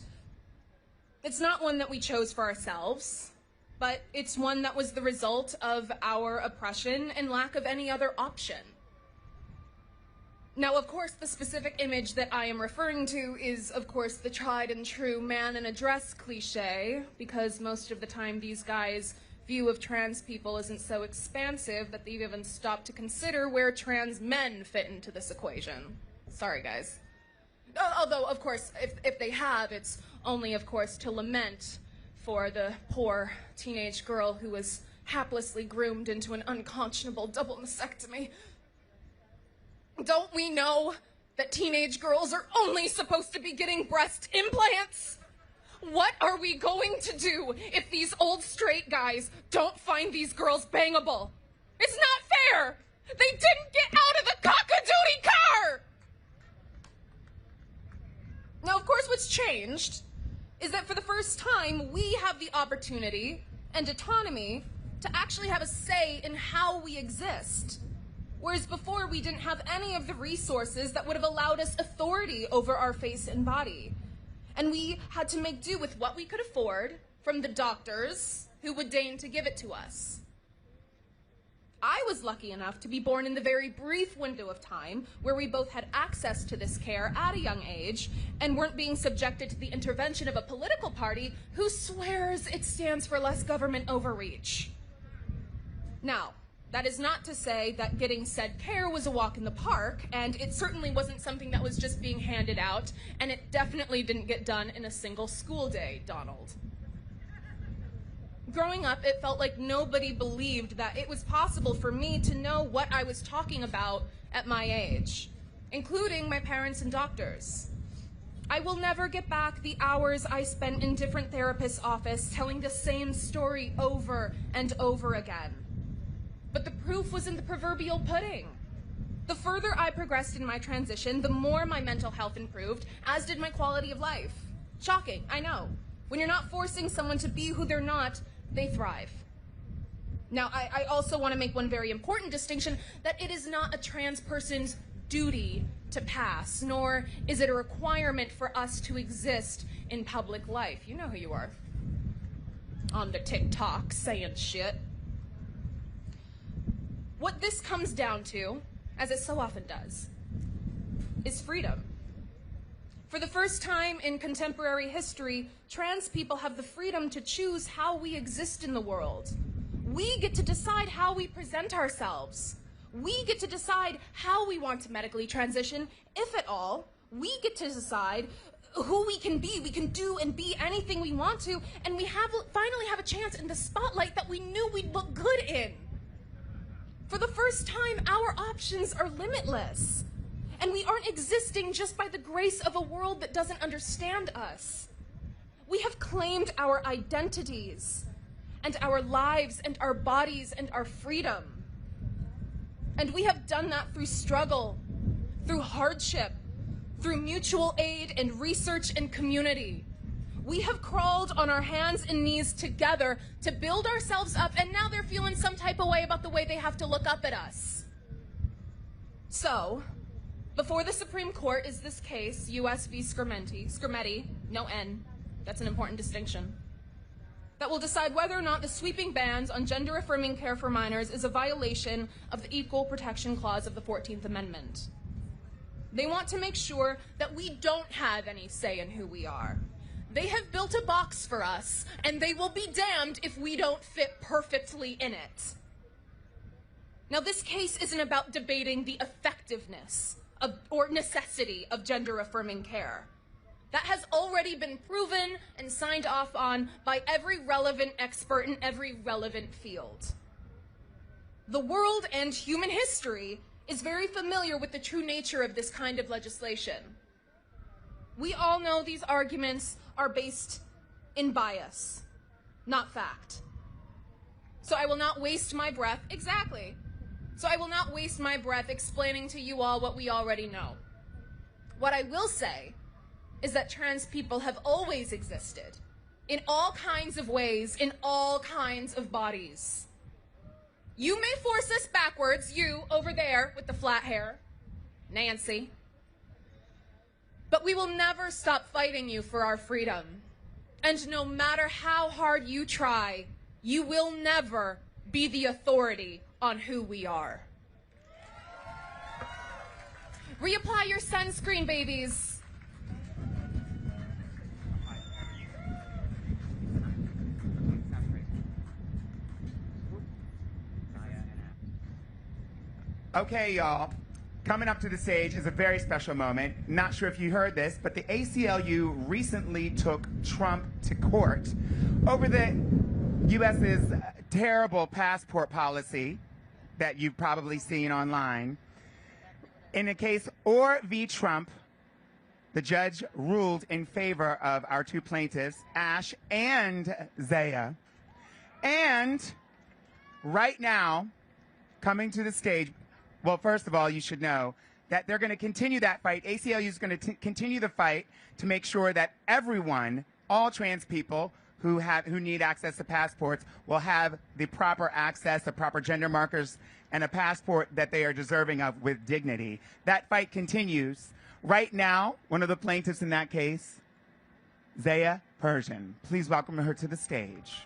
it's not one that we chose for ourselves, but it's one that was the result of our oppression and lack of any other option. Now, of course, the specific image that I am referring to is, of course, the tried and true man in a dress cliche, because most of the time these guys' view of trans people isn't so expansive that they've even stopped to consider where trans men fit into this equation. Sorry, guys. Although, of course, if they have, it's only, of course, to lament for the poor teenage girl who was haplessly groomed into an unconscionable double mastectomy. Don't we know that teenage girls are only supposed to be getting breast implants? What are we going to do if these old straight guys don't find these girls bangable? It's not fair! They didn't get out of the cock-a-doodie car! Now, of course, what's changed is that for the first time, we have the opportunity and autonomy to actually have a say in how we exist. Whereas before, we didn't have any of the resources that would have allowed us authority over our face and body. And we had to make do with what we could afford from the doctors who would deign to give it to us. I was lucky enough to be born in the very brief window of time where we both had access to this care at a young age and weren't being subjected to the intervention of a political party who swears it stands for less government overreach. Now, that is not to say that getting said care was a walk in the park, and it certainly wasn't something that was just being handed out, and it definitely didn't get done in a single school day, Donald. Growing up, it felt like nobody believed that it was possible for me to know what I was talking about at my age, including my parents and doctors. I will never get back the hours I spent in different therapists' offices telling the same story over and over again. But the proof was in the proverbial pudding. The further I progressed in my transition, the more my mental health improved, as did my quality of life. Shocking, I know. When you're not forcing someone to be who they're not, they thrive. Now, I also want to make one very important distinction, that it is not a trans person's duty to pass, nor is it a requirement for us to exist in public life. You know who you are. On the TikTok saying shit. What this comes down to, as it so often does, is freedom. For the first time in contemporary history, trans people have the freedom to choose how we exist in the world. We get to decide how we present ourselves. We get to decide how we want to medically transition, if at all. We get to decide who we can be. We can do and be anything we want to, and we finally have a chance in the spotlight that we knew we'd look good in. For the first time, our options are limitless. And we aren't existing just by the grace of a world that doesn't understand us. We have claimed our identities and our lives and our bodies and our freedom. And we have done that through struggle, through hardship, through mutual aid and research and community. We have crawled on our hands and knees together to build ourselves up, and now they're feeling some type of way about the way they have to look up at us. So, before the Supreme Court is this case, U.S. v. Scrimeti, no N, that's an important distinction, that will decide whether or not the sweeping bans on gender-affirming care for minors is a violation of the Equal Protection Clause of the 14th Amendment. They want to make sure that we don't have any say in who we are. They have built a box for us, and they will be damned if we don't fit perfectly in it. Now, this case isn't about debating the effectiveness or necessity of gender-affirming care. That has already been proven and signed off on by every relevant expert in every relevant field. The world and human history is very familiar with the true nature of this kind of legislation. We all know these arguments are based in bias, not fact. So I will not waste my breath, exactly. So I will not waste my breath explaining to you all what we already know. What I will say is that trans people have always existed in all kinds of ways, in all kinds of bodies. You may force us backwards, you over there with the flat hair, Nancy, but we will never stop fighting you for our freedom. And no matter how hard you try, you will never be the authority on who we are. Reapply your sunscreen, babies. Okay, y'all. Coming up to the stage is a very special moment. Not sure if you heard this, but the ACLU recently took Trump to court over the U.S.'s terrible passport policy that you've probably seen online. In the case Orur v. Trump, the judge ruled in favor of our two plaintiffs, Ash and Zaya. And right now, coming to the stage, well, first of all, you should know that they're going to continue that fight. ACLU is going to continue the fight to make sure that everyone, all trans people who need access to passports, will have the proper access, the proper gender markers, and a passport that they are deserving of with dignity. That fight continues. Right now, one of the plaintiffs in that case, Zaya Persian. Please welcome her to the stage.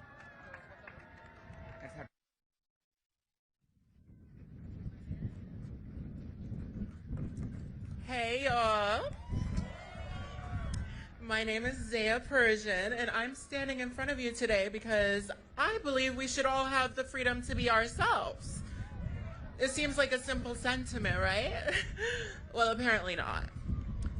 Hey, y'all. My name is Zaya Persian, and I'm standing in front of you today because I believe we should all have the freedom to be ourselves. It seems like a simple sentiment, right? Well, apparently not.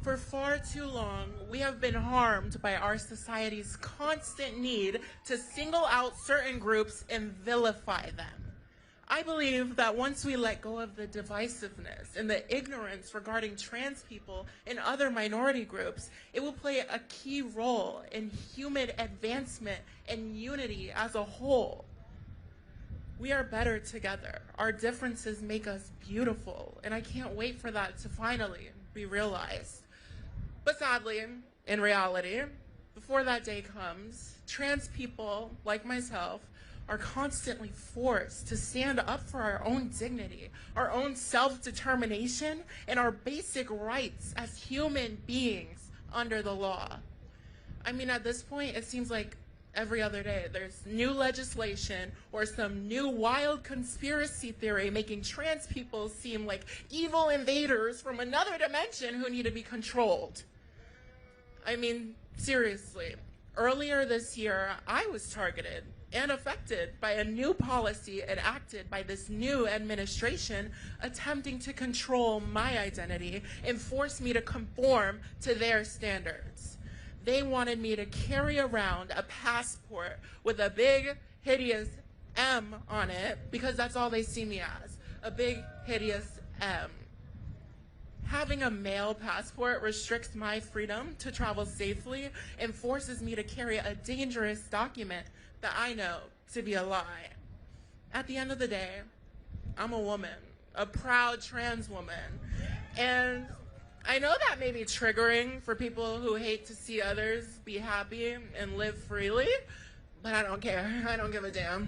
For far too long, we have been harmed by our society's constant need to single out certain groups and vilify them. I believe that once we let go of the divisiveness and the ignorance regarding trans people and other minority groups, it will play a key role in human advancement and unity as a whole. We are better together. Our differences make us beautiful, and I can't wait for that to finally be realized. But sadly, in reality, before that day comes, trans people like myself are constantly forced to stand up for our own dignity, our own self-determination, and our basic rights as human beings under the law. I mean, at this point, it seems like every other day there's new legislation or some new wild conspiracy theory making trans people seem like evil invaders from another dimension who need to be controlled. I mean, seriously, earlier this year, I was targeted and affected by a new policy enacted by this new administration attempting to control my identity and force me to conform to their standards. They wanted me to carry around a passport with a big, hideous M on it because that's all they see me as, a big, hideous M. Having a male passport restricts my freedom to travel safely and forces me to carry a dangerous document that I know to be a lie. At the end of the day, I'm a woman, a proud trans woman, and I know that may be triggering for people who hate to see others be happy and live freely, but I don't care. I don't give a damn.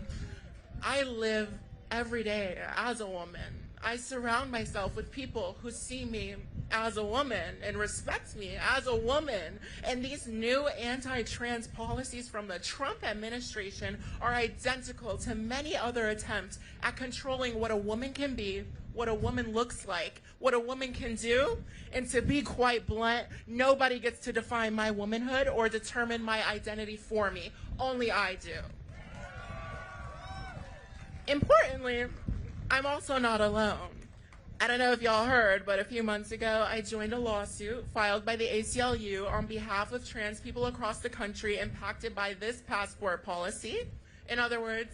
I live every day as a woman. I surround myself with people who see me as a woman and respect me as a woman. And these new anti-trans policies from the Trump administration are identical to many other attempts at controlling what a woman can be, what a woman looks like, what a woman can do. And to be quite blunt, nobody gets to define my womanhood or determine my identity for me. Only I do. Importantly, I'm also not alone. I don't know if y'all heard, but a few months ago, I joined a lawsuit filed by the ACLU on behalf of trans people across the country impacted by this passport policy. In other words,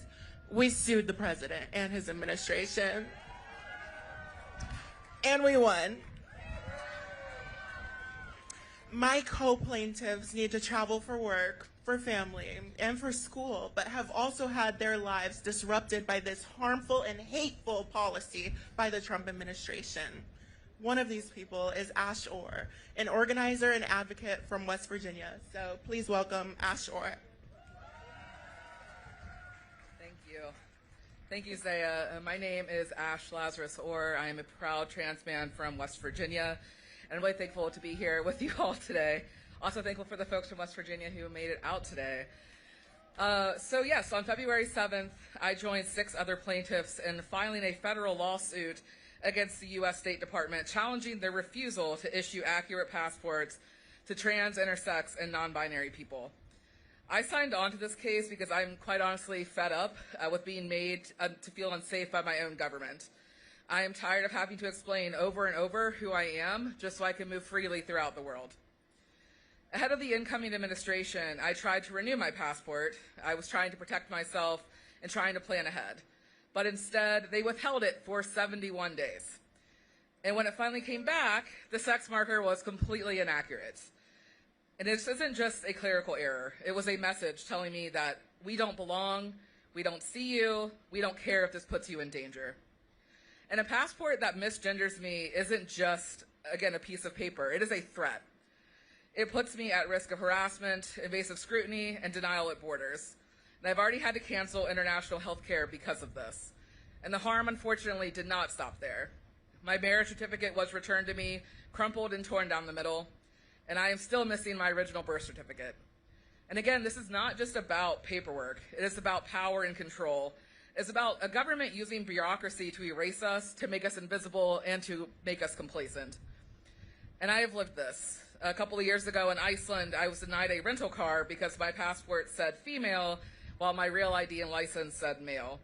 we sued the president and his administration. And we won. My co-plaintiffs need to travel for work, for family, and for school, but have also had their lives disrupted by this harmful and hateful policy by the Trump administration. One of these people is Ash Orur, an organizer and advocate from West Virginia. So please welcome Ash Orur. Thank you. Thank you, Zaya. My name is Ash Lazarus Orur. I am a proud trans man from West Virginia, and I'm really thankful to be here with you all today. Also thankful for the folks from West Virginia who made it out today. So yes, on February 7th, I joined 6 other plaintiffs in filing a federal lawsuit against the U.S. State Department, challenging their refusal to issue accurate passports to trans, intersex, and non-binary people. I signed on to this case because I'm quite honestly fed up with being made to feel unsafe by my own government. I am tired of having to explain over and over who I am just so I can move freely throughout the world. Ahead of the incoming administration, I tried to renew my passport. I was trying to protect myself and trying to plan ahead. But instead, they withheld it for 71 days. And when it finally came back, the sex marker was completely inaccurate. And this isn't just a clerical error. It was a message telling me that we don't belong, we don't see you, we don't care if this puts you in danger. And a passport that misgenders me isn't just, again, a piece of paper. It is a threat. It puts me at risk of harassment, invasive scrutiny, and denial at borders. And I've already had to cancel international health care because of this. And the harm, unfortunately, did not stop there. My marriage certificate was returned to me, crumpled and torn down the middle, and I am still missing my original birth certificate. And again, this is not just about paperwork. It is about power and control. It's about a government using bureaucracy to erase us, to make us invisible, and to make us complacent. And I have lived this. A couple of years ago in Iceland, I was denied a rental car because my passport said female, while my real ID and license said male.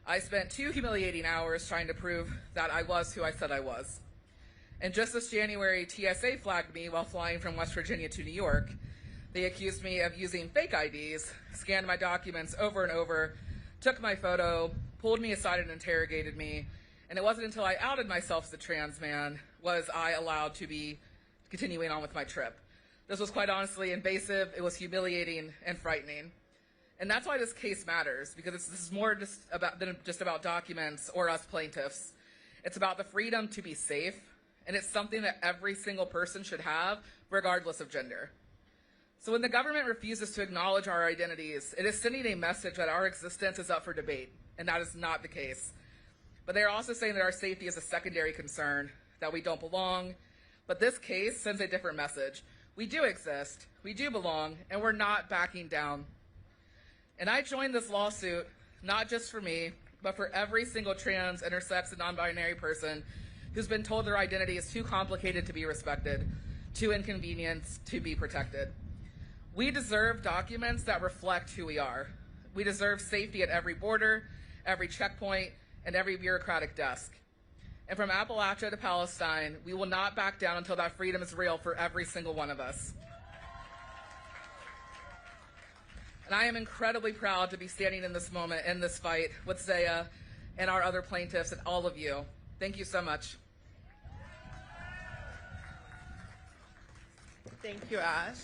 I spent 2 humiliating hours trying to prove that I was who I said I was. And just this January, TSA flagged me while flying from West Virginia to New York. They accused me of using fake IDs, scanned my documents over and over, took my photo, pulled me aside and interrogated me. And it wasn't until I outed myself as a trans man was I allowed to be continuing on with my trip. This was quite honestly invasive, it was humiliating and frightening. And that's why this case matters, because this is more than just about documents or us plaintiffs. It's about the freedom to be safe, and it's something that every single person should have, regardless of gender. So when the government refuses to acknowledge our identities, it is sending a message that our existence is up for debate, and that is not the case. But they are also saying that our safety is a secondary concern, that we don't belong. But this case sends a different message. We do exist, we do belong, and we're not backing down. And I joined this lawsuit not just for me, but for every single trans, intersex, and non-binary person who's been told their identity is too complicated to be respected, too inconvenienced to be protected. We deserve documents that reflect who we are. We deserve safety at every border, every checkpoint, and every bureaucratic desk. And from Appalachia to Palestine, we will not back down until that freedom is real for every single one of us. And I am incredibly proud to be standing in this moment, in this fight, with Zaya and our other plaintiffs and all of you. Thank you so much. Thank you, Ash.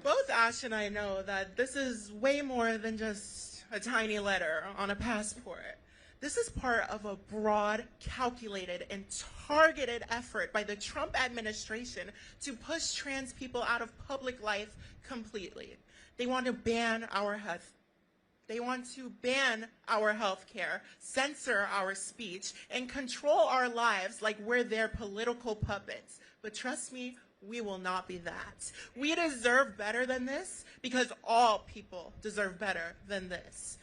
Both Ash and I know that this is way more than just a tiny letter on a passport. This is part of a broad, calculated, and targeted effort by the Trump administration to push trans people out of public life completely. They want to ban our health. They want to ban our health care, censor our speech, and control our lives like we're their political puppets. But trust me, we will not be that. We deserve better than this because all people deserve better than this.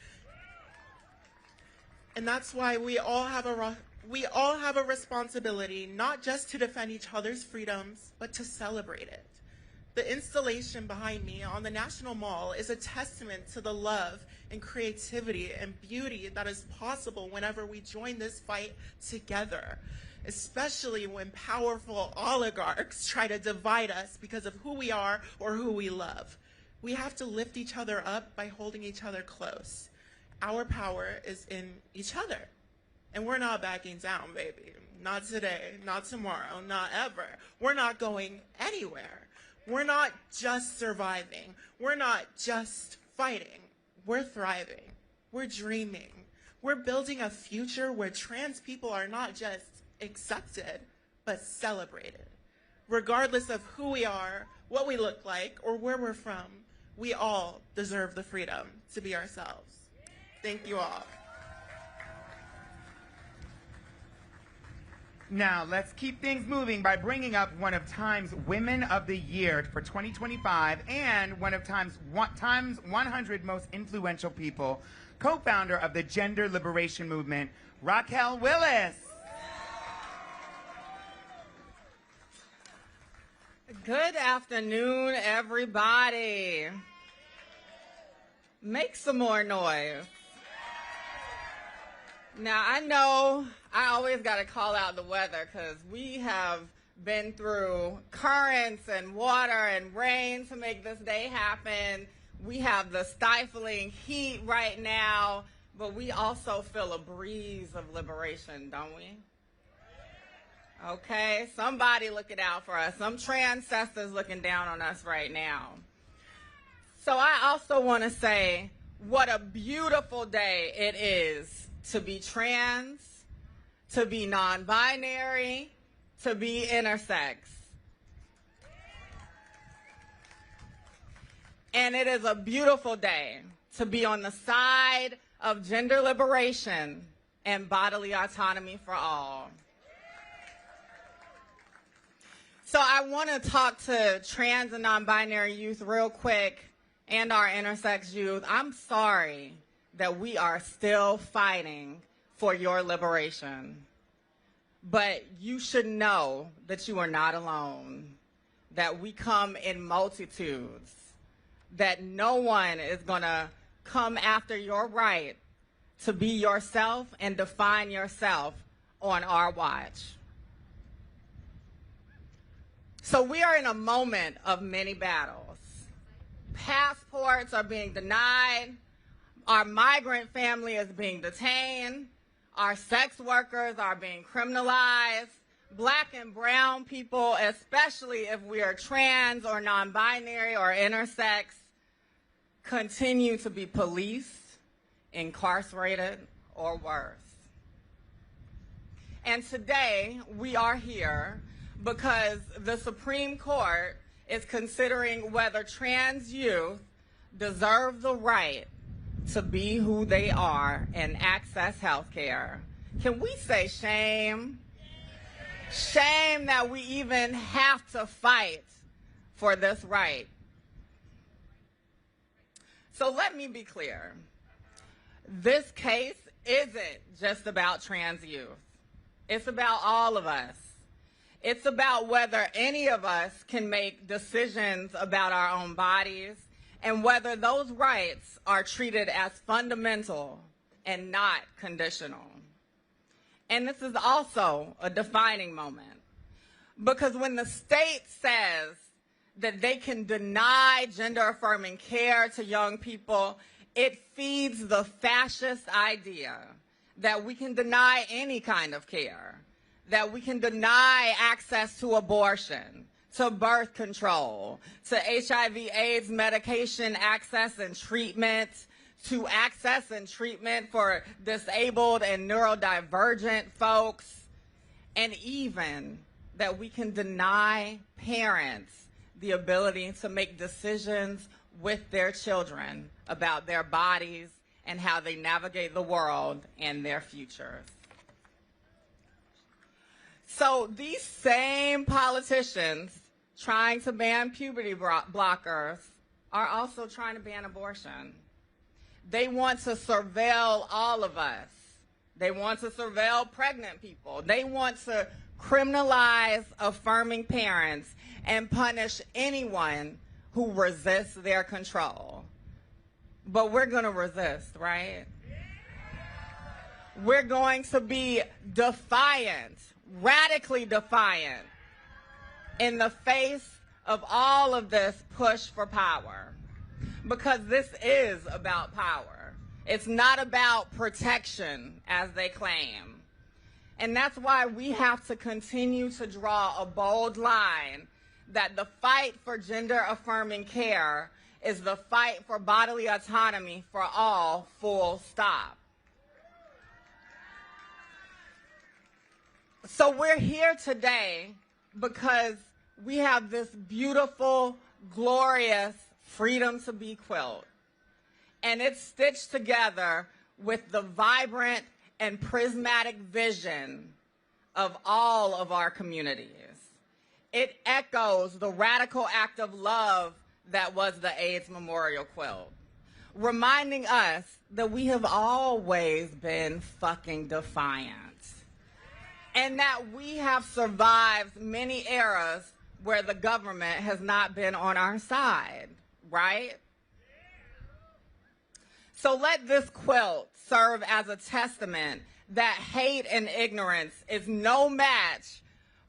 And that's why we all have a responsibility not just to defend each other's freedoms, but to celebrate it. The installation behind me on the National Mall is a testament to the love and creativity and beauty that is possible whenever we join this fight together, especially when powerful oligarchs try to divide us because of who we are or who we love. We have to lift each other up by holding each other close. Our power is in each other. And we're not backing down, baby. Not today, not tomorrow, not ever. We're not going anywhere. We're not just surviving. We're not just fighting. We're thriving. We're dreaming. We're building a future where trans people are not just accepted, but celebrated. Regardless of who we are, what we look like, or where we're from, we all deserve the freedom to be ourselves. Thank you all. Now, let's keep things moving by bringing up one of Time's Women of the Year for 2025 and one of Time's 100 Most Influential People, co-founder of the Gender Liberation Movement, Raquel Willis. Good afternoon, everybody. Make some more noise. Now, I know I always got to call out the weather because we have been through currents and water and rain to make this day happen. We have the stifling heat right now, but we also feel a breeze of liberation, don't we? Okay, somebody looking out for us. Some transcestors looking down on us right now. So I also want to say what a beautiful day it is to be trans, to be non-binary, to be intersex. And it is a beautiful day to be on the side of gender liberation and bodily autonomy for all. So I want to talk to trans and non-binary youth real quick and our intersex youth. I'm sorry that we are still fighting for your liberation. But you should know that you are not alone, that we come in multitudes, that no one is going to come after your right to be yourself and define yourself on our watch. So we are in a moment of many battles. Passports are being denied. Our migrant family is being detained. Our sex workers are being criminalized. Black and brown people, especially if we are trans or non-binary or intersex, continue to be policed, incarcerated, or worse. And today, we are here because the Supreme Court is considering whether trans youth deserve the right to be who they are and access health care. Can we say shame? Shame that we even have to fight for this right. So let me be clear. This case isn't just about trans youth. It's about all of us. It's about whether any of us can make decisions about our own bodies and whether those rights are treated as fundamental and not conditional. And this is also a defining moment, because when the state says that they can deny gender-affirming care to young people, it feeds the fascist idea that we can deny any kind of care, that we can deny access to abortion, to birth control, to HIV/AIDS medication access and treatment, to access and treatment for disabled and neurodivergent folks, and even that we can deny parents the ability to make decisions with their children about their bodies and how they navigate the world and their futures. So these same politicians trying to ban puberty blockers are also trying to ban abortion. They want to surveil all of us. They want to surveil pregnant people. They want to criminalize affirming parents and punish anyone who resists their control. But we're going to resist, right? We're going to be defiant, radically defiant, in the face of all of this push for power. Because this is about power. It's not about protection, as they claim. And that's why we have to continue to draw a bold line that the fight for gender-affirming care is the fight for bodily autonomy for all, full stop. So we're here today because we have this beautiful, glorious Freedom to Be quilt. And it's stitched together with the vibrant and prismatic vision of all of our communities. It echoes the radical act of love that was the AIDS Memorial Quilt, reminding us that we have always been fucking defiant, and that we have survived many eras where the government has not been on our side, right? So let this quilt serve as a testament that hate and ignorance is no match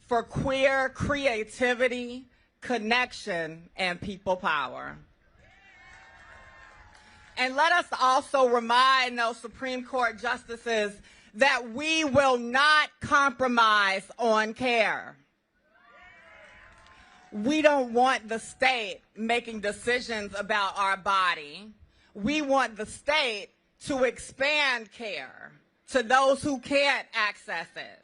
for queer creativity, connection, and people power. And let us also remind those Supreme Court justices that we will not compromise on care. We don't want the state making decisions about our body. We want the state to expand care to those who can't access it.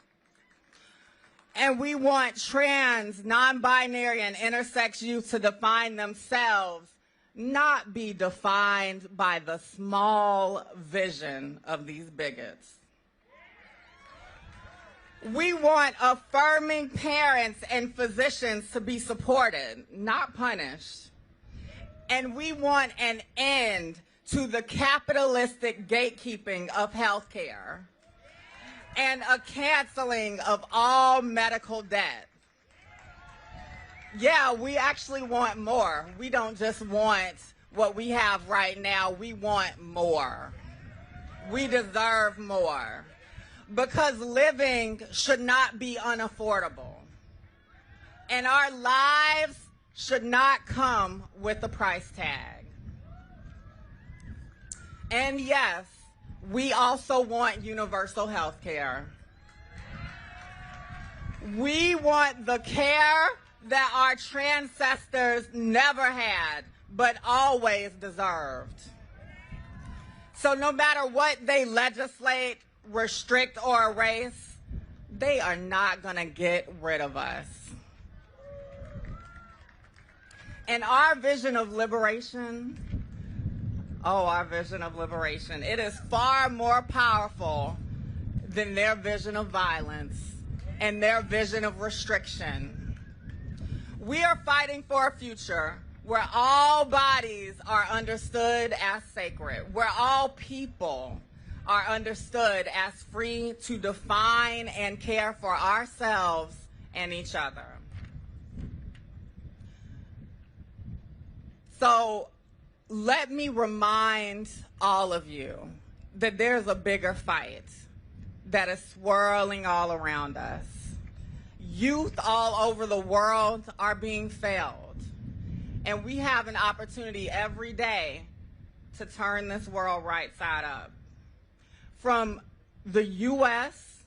And we want trans, non-binary, and intersex youth to define themselves, not be defined by the small vision of these bigots. We want affirming parents and physicians to be supported, not punished. And we want an end to the capitalistic gatekeeping of healthcare and a canceling of all medical debt. Yeah, we actually want more. We don't just want what we have right now. We want more. We deserve more. Because living should not be unaffordable. And our lives should not come with a price tag. And yes, we also want universal health care. We want the care that our ancestors never had but always deserved. So no matter what they legislate, restrict, or erase, they are not going to get rid of us. And our vision of liberation, our vision of liberation, it is far more powerful than their vision of violence and their vision of restriction. We are fighting for a future where all bodies are understood as sacred, where all people are understood as free to define and care for ourselves and each other. So let me remind all of you that there's a bigger fight that is swirling all around us. Youth all over the world are being failed. And we have an opportunity every day to turn this world right side up. From the U.S.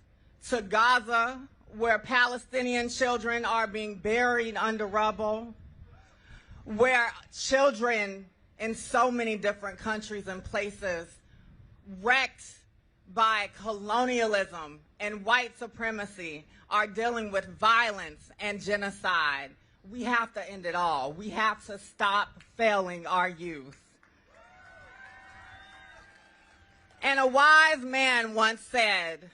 to Gaza, where Palestinian children are being buried under rubble, where children in so many different countries and places wrecked by colonialism and white supremacy are dealing with violence and genocide. We have to end it all. We have to stop failing our youth. And a wise man once said,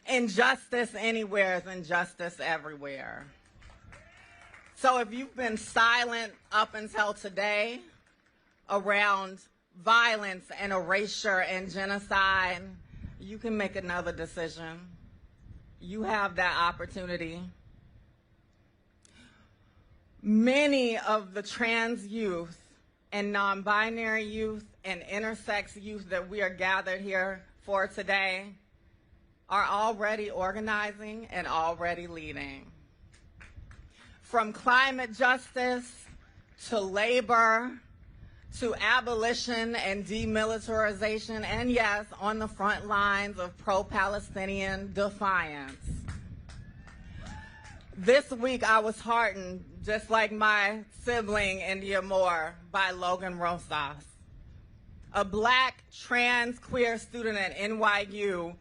injustice anywhere is injustice everywhere. So if you've been silent up until today around violence and erasure and genocide, you can make another decision. You have that opportunity. Many of the trans youth and non-binary youth and intersex youth that we are gathered here for today are already organizing and already leading. From climate justice to labor to abolition and demilitarization, and yes, on the front lines of pro-Palestinian defiance. This week I was heartened, just like my sibling India Moore, by Logan Rosas, a black trans queer student at NYU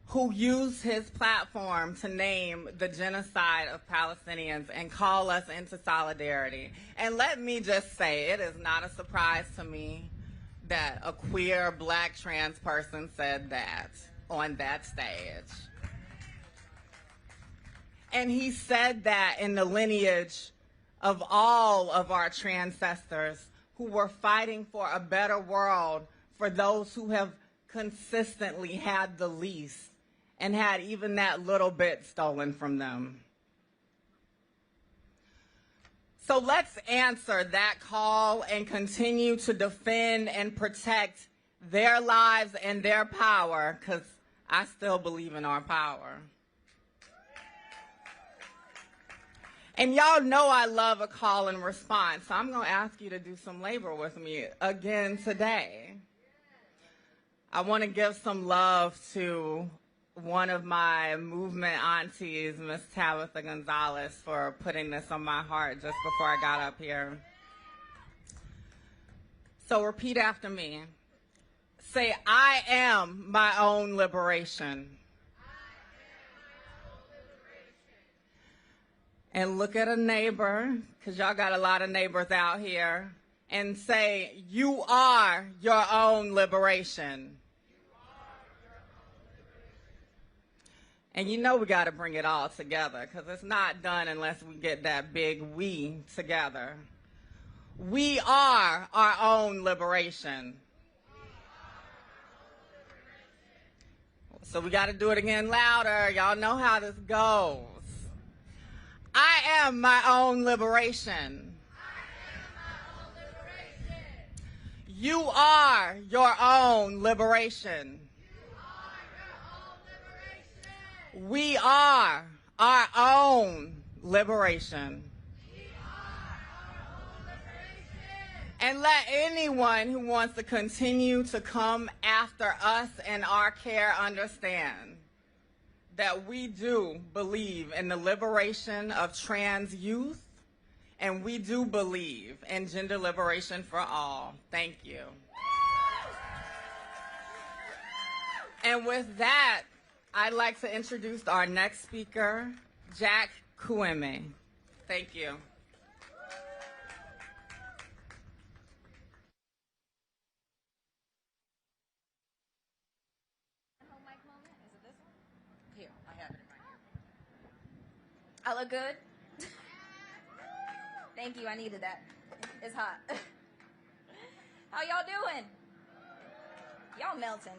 who used his platform to name the genocide of Palestinians and call us into solidarity. And let me just say, it is not a surprise to me that a queer black trans person said that on that stage. And he said that in the lineage of all of our ancestors who were fighting for a better world for those who have consistently had the least and had even that little bit stolen from them. So let's answer that call and continue to defend and protect their lives and their power, because I still believe in our power. And y'all know I love a call and response, so I'm going to ask you to do some labor with me again today. I want to give some love to one of my movement aunties, Miss Tabitha Gonzalez, for putting this on my heart just before I got up here. So repeat after me. Say, I am my own liberation. And look at a neighbor, because y'all got a lot of neighbors out here, and say, you are your own liberation. And you know we got to bring it all together, because it's not done unless we get that big we together. We are our own liberation. So we got to do it again louder. Y'all know how this goes. I am my own liberation. You are your own liberation. We are our own liberation. And let anyone who wants to continue to come after us and our care understand that we do believe in the liberation of trans youth and we do believe in gender liberation for all. Thank you. And with that, I'd like to introduce our next speaker, Jack Quimmy. Thank you. I look good? Thank you, I needed that. It's hot. How y'all doing? Y'all melting.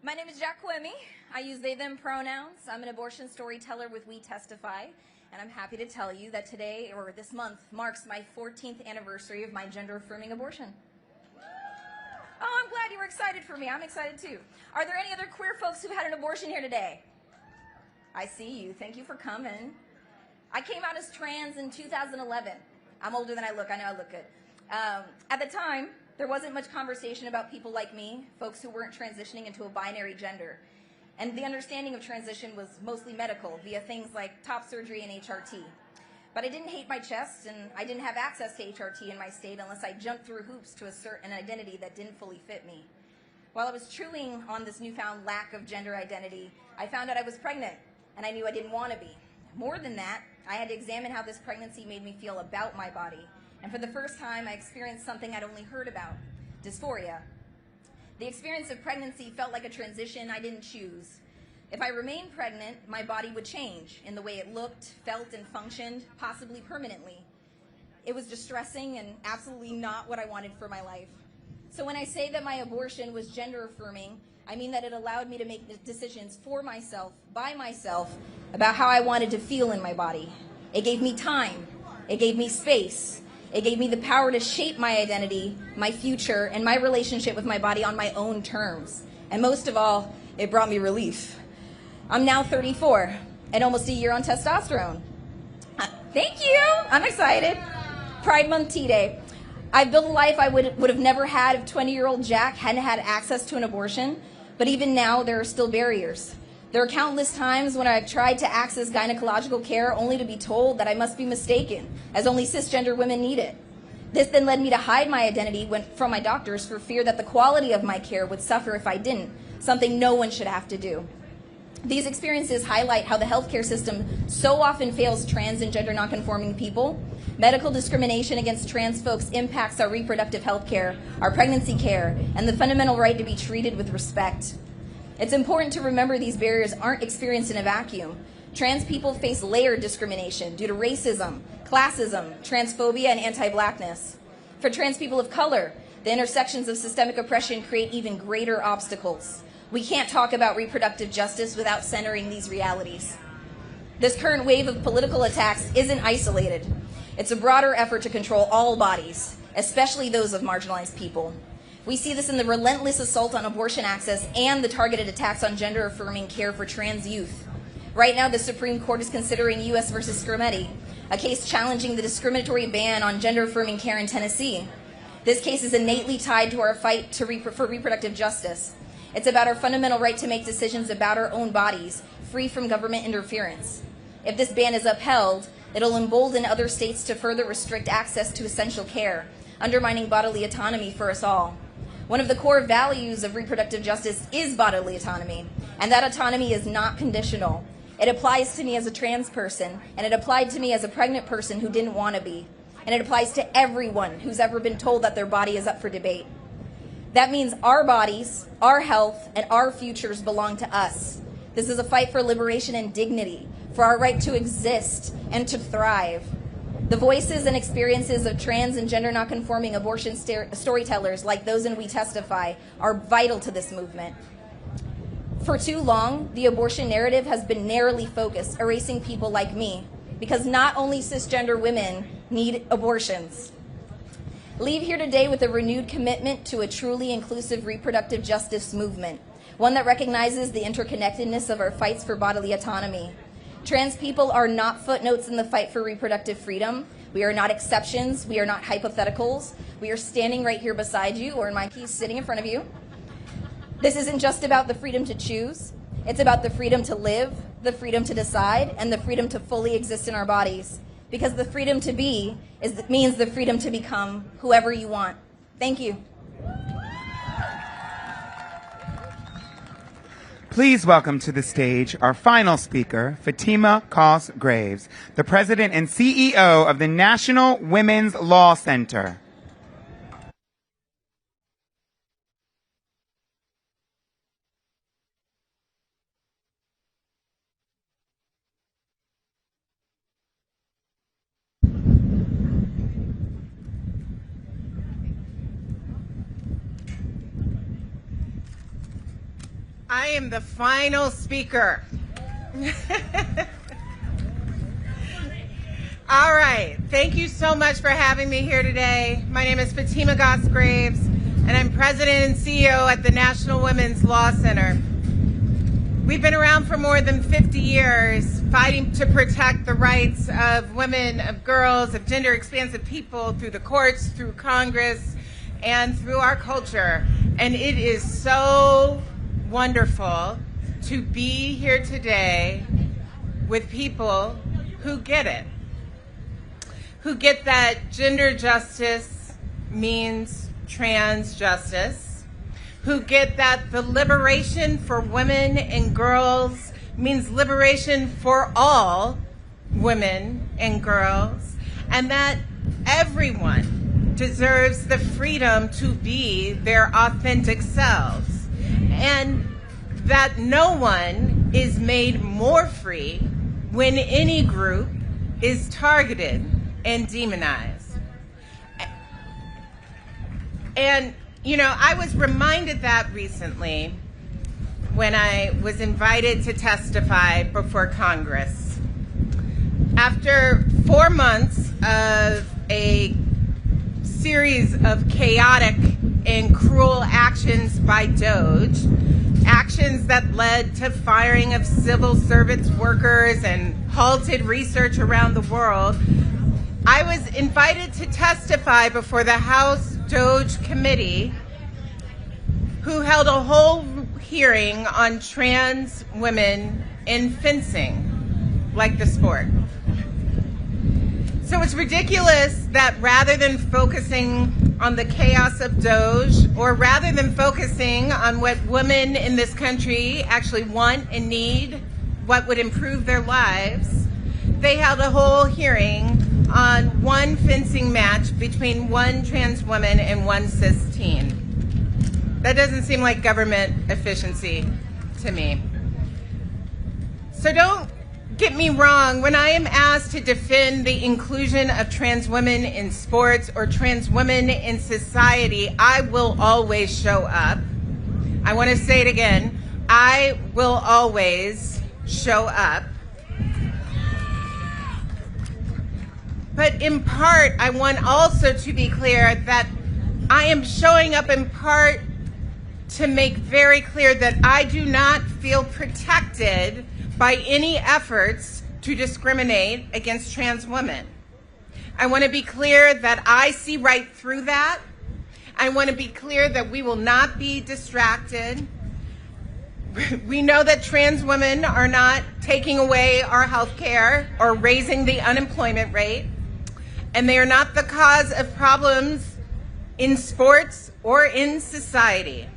My name is Jack Quimmy. I use they, them pronouns. I'm an abortion storyteller with We Testify, and I'm happy to tell you that today, or this month, marks my 14th anniversary of my gender-affirming abortion. Oh, I'm glad you were excited for me. I'm excited too. Are there any other queer folks who had an abortion here today? I see you. Thank you for coming. I came out as trans in 2011. I'm older than I look. I know I look good. At the time, there wasn't much conversation about people like me, folks who weren't transitioning into a binary gender. And the understanding of transition was mostly medical, via things like top surgery and HRT. But I didn't hate my chest, and I didn't have access to HRT in my state unless I jumped through hoops to assert an identity that didn't fully fit me. While I was chewing on this newfound lack of gender identity, I found out I was pregnant, and I knew I didn't want to be. More than that, I had to examine how this pregnancy made me feel about my body. And for the first time, I experienced something I'd only heard about: dysphoria. The experience of pregnancy felt like a transition I didn't choose. If I remained pregnant, my body would change in the way it looked, felt, and functioned, possibly permanently. It was distressing and absolutely not what I wanted for my life. So when I say that my abortion was gender affirming, I mean that it allowed me to make decisions for myself, by myself, about how I wanted to feel in my body. It gave me time. It gave me space. It gave me the power to shape my identity, my future, and my relationship with my body on my own terms. And most of all, it brought me relief. I'm now 34 and almost a year on testosterone. Thank you. I'm excited. Pride Month Tea Day. I've built a life I would have never had if 20-year-old Jack hadn't had access to an abortion. But even now, there are still barriers. There are countless times when I've tried to access gynecological care only to be told that I must be mistaken, as only cisgender women need it. This then led me to hide my identity from my doctors for fear that the quality of my care would suffer if I didn't, something no one should have to do. These experiences highlight how the healthcare system so often fails trans and gender nonconforming people. Medical discrimination against trans folks impacts our reproductive health care, our pregnancy care, and the fundamental right to be treated with respect. It's important to remember these barriers aren't experienced in a vacuum. Trans people face layered discrimination due to racism, classism, transphobia, and anti-blackness. For trans people of color, the intersections of systemic oppression create even greater obstacles. We can't talk about reproductive justice without centering these realities. This current wave of political attacks isn't isolated. It's a broader effort to control all bodies, especially those of marginalized people. We see this in the relentless assault on abortion access and the targeted attacks on gender-affirming care for trans youth. Right now, the Supreme Court is considering U.S. versus Scarametti, a case challenging the discriminatory ban on gender-affirming care in Tennessee. This case is innately tied to our fight for reproductive justice. It's about our fundamental right to make decisions about our own bodies, free from government interference. If this ban is upheld, it'll embolden other states to further restrict access to essential care, undermining bodily autonomy for us all. One of the core values of reproductive justice is bodily autonomy, and that autonomy is not conditional. It applies to me as a trans person, and it applied to me as a pregnant person who didn't want to be, and it applies to everyone who's ever been told that their body is up for debate. That means our bodies, our health, and our futures belong to us. This is a fight for liberation and dignity, for our right to exist and to thrive. The voices and experiences of trans and gender nonconforming abortion storytellers like those in We Testify are vital to this movement. For too long, the abortion narrative has been narrowly focused, erasing people like me, because not only cisgender women need abortions. Leave here today with a renewed commitment to a truly inclusive reproductive justice movement, one that recognizes the interconnectedness of our fights for bodily autonomy. Trans people are not footnotes in the fight for reproductive freedom. We are not exceptions. We are not hypotheticals. We are standing right here beside you, or in my case, sitting in front of you. This isn't just about the freedom to choose. It's about the freedom to live, the freedom to decide, and the freedom to fully exist in our bodies. because the freedom to be means the freedom to become whoever you want. Thank you. Please welcome to the stage our final speaker, Fatima Cosgraves, the president and CEO of the National Women's Law Center. I am the final speaker. All right. Thank you so much for having me here today. My name is Fatima Cosgraves, and I'm president and CEO at the National Women's Law Center. We've been around for more than 50 years, fighting to protect the rights of women, of girls, of gender-expansive people through the courts, through Congress, and through our culture. And it is so wonderful to be here today with people who get it, who get that gender justice means trans justice, who get that the liberation for women and girls means liberation for all women and girls, and that everyone deserves the freedom to be their authentic selves, and that no one is made more free when any group is targeted and demonized. And, you know, I was reminded that recently when I was invited to testify before Congress. After 4 months of a series of chaotic and cruel actions by DOGE, actions that led to firing of civil service workers and halted research around the world, I was invited to testify before the House DOGE committee, who held a whole hearing on trans women in fencing, like the sport. So it's ridiculous that rather than focusing on the chaos of DOGE, or rather than focusing on what women in this country actually want and need, what would improve their lives, they held a whole hearing on one fencing match between one trans woman and one cis teen. That doesn't seem like government efficiency to me. So don't get me wrong, when I am asked to defend the inclusion of trans women in sports or trans women in society, I will always show up. I want to say it again, I will always show up. But in part, I want also to be clear that I am showing up in part to make very clear that I do not feel protected by any efforts to discriminate against trans women. I want to be clear that I see right through that. I want to be clear that we will not be distracted. We know that trans women are not taking away our health care or raising the unemployment rate, and they are not the cause of problems in sports or in society.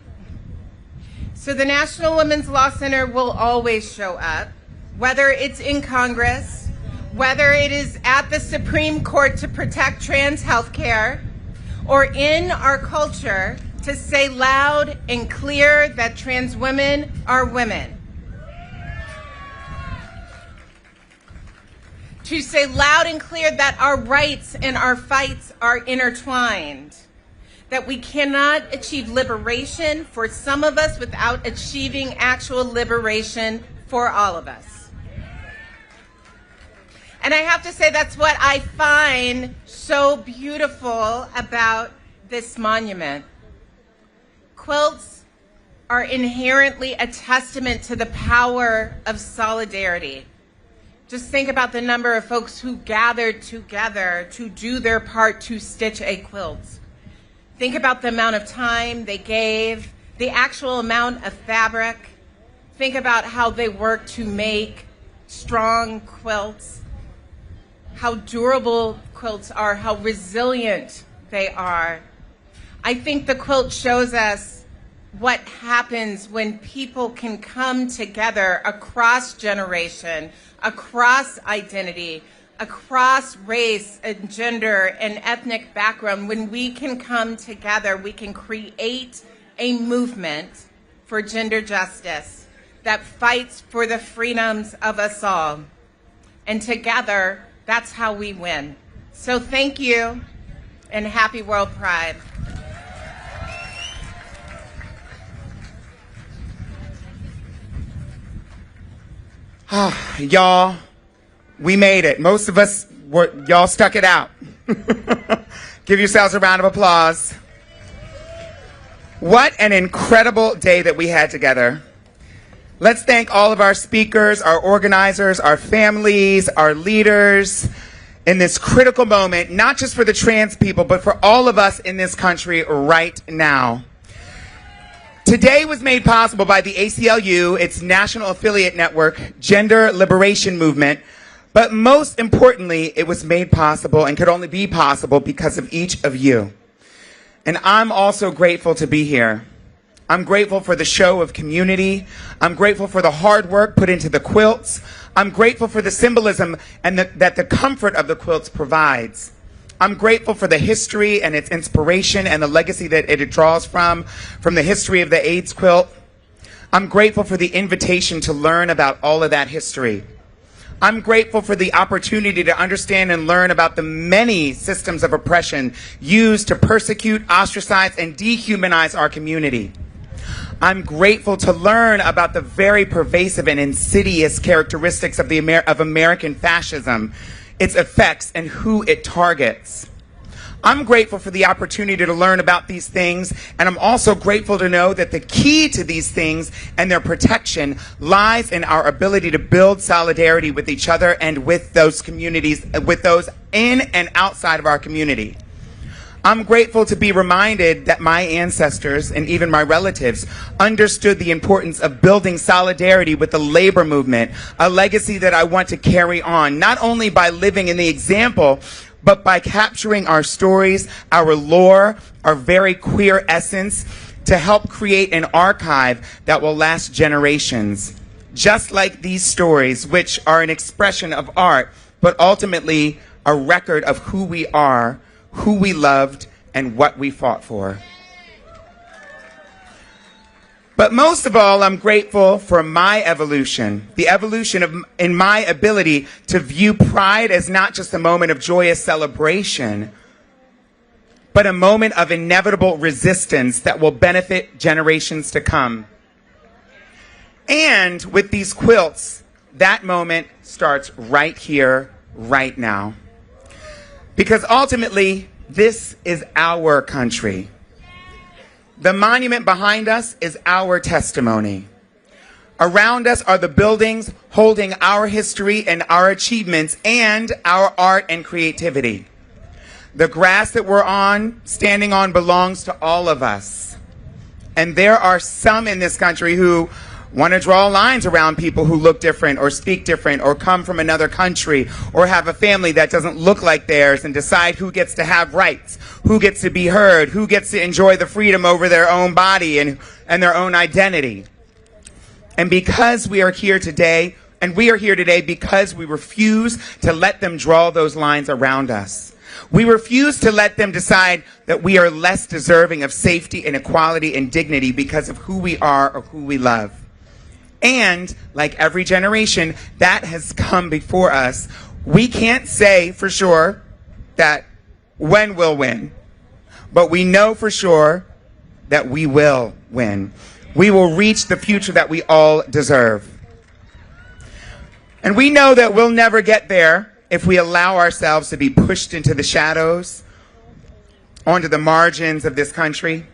So the National Women's Law Center will always show up, whether it's in Congress, whether it is at the Supreme Court to protect trans health care, or in our culture to say loud and clear that trans women are women. To say loud and clear that our rights and our fights are intertwined. That we cannot achieve liberation for some of us without achieving actual liberation for all of us. And I have to say that's what I find so beautiful about this monument. Quilts are inherently a testament to the power of solidarity. Just think about the number of folks who gathered together to do their part to stitch a quilt. Think about the amount of time they gave, the actual amount of fabric. Think about how they worked to make strong quilts. how durable quilts are, how resilient they are. I think the quilt shows us what happens when people can come together across generation, across identity, across race and gender and ethnic background. When we can come together, we can create a movement for gender justice that fights for the freedoms of us all. And together, that's how we win. So thank you, and happy World Pride. Y'all, we made it. Most of us, y'all stuck it out. Give yourselves a round of applause. What an incredible day that we had together. Let's thank all of our speakers, our organizers, our families, our leaders in this critical moment, not just for the trans people, but for all of us in this country right now. Today was made possible by the ACLU, its national affiliate network, Gender Liberation Movement, but most importantly, it was made possible and could only be possible because of each of you. And I'm also grateful to be here. I'm grateful for the show of community. I'm grateful for the hard work put into the quilts. I'm grateful for the symbolism and that the comfort of the quilts provides. I'm grateful for the history and its inspiration and the legacy that it draws from the history of the AIDS quilt. I'm grateful for the invitation to learn about all of that history. I'm grateful for the opportunity to understand and learn about the many systems of oppression used to persecute, ostracize, and dehumanize our community. I'm grateful to learn about the very pervasive and insidious characteristics of American fascism, its effects, and who it targets. I'm grateful for the opportunity to learn about these things, and I'm also grateful to know that the key to these things and their protection lies in our ability to build solidarity with each other and with those communities, with those in and outside of our community. I'm grateful to be reminded that my ancestors and even my relatives understood the importance of building solidarity with the labor movement, a legacy that I want to carry on, not only by living in the example, but by capturing our stories, our lore, our very queer essence, to help create an archive that will last generations. Just like these stories, which are an expression of art, but ultimately a record of who we are, who we loved, and what we fought for. But most of all, I'm grateful for my evolution, the evolution in my ability to view pride as not just a moment of joyous celebration, but a moment of inevitable resistance that will benefit generations to come. And with these quilts, that moment starts right here, right now. Because ultimately, this is our country. The monument behind us is our testimony. Around us are the buildings holding our history and our achievements and our art and creativity. The grass that we're standing on belongs to all of us. And there are some in this country who want to draw lines around people who look different or speak different or come from another country or have a family that doesn't look like theirs and decide who gets to have rights, who gets to be heard, who gets to enjoy the freedom over their own body and their own identity. And because we are here today, and we are here today because we refuse to let them draw those lines around us. We refuse to let them decide that we are less deserving of safety and equality and dignity because of who we are or who we love. And, like every generation that has come before us, we can't say for sure that when we'll win, but we know for sure that we will win. We will reach the future that we all deserve. And we know that we'll never get there if we allow ourselves to be pushed into the shadows, onto the margins of this country.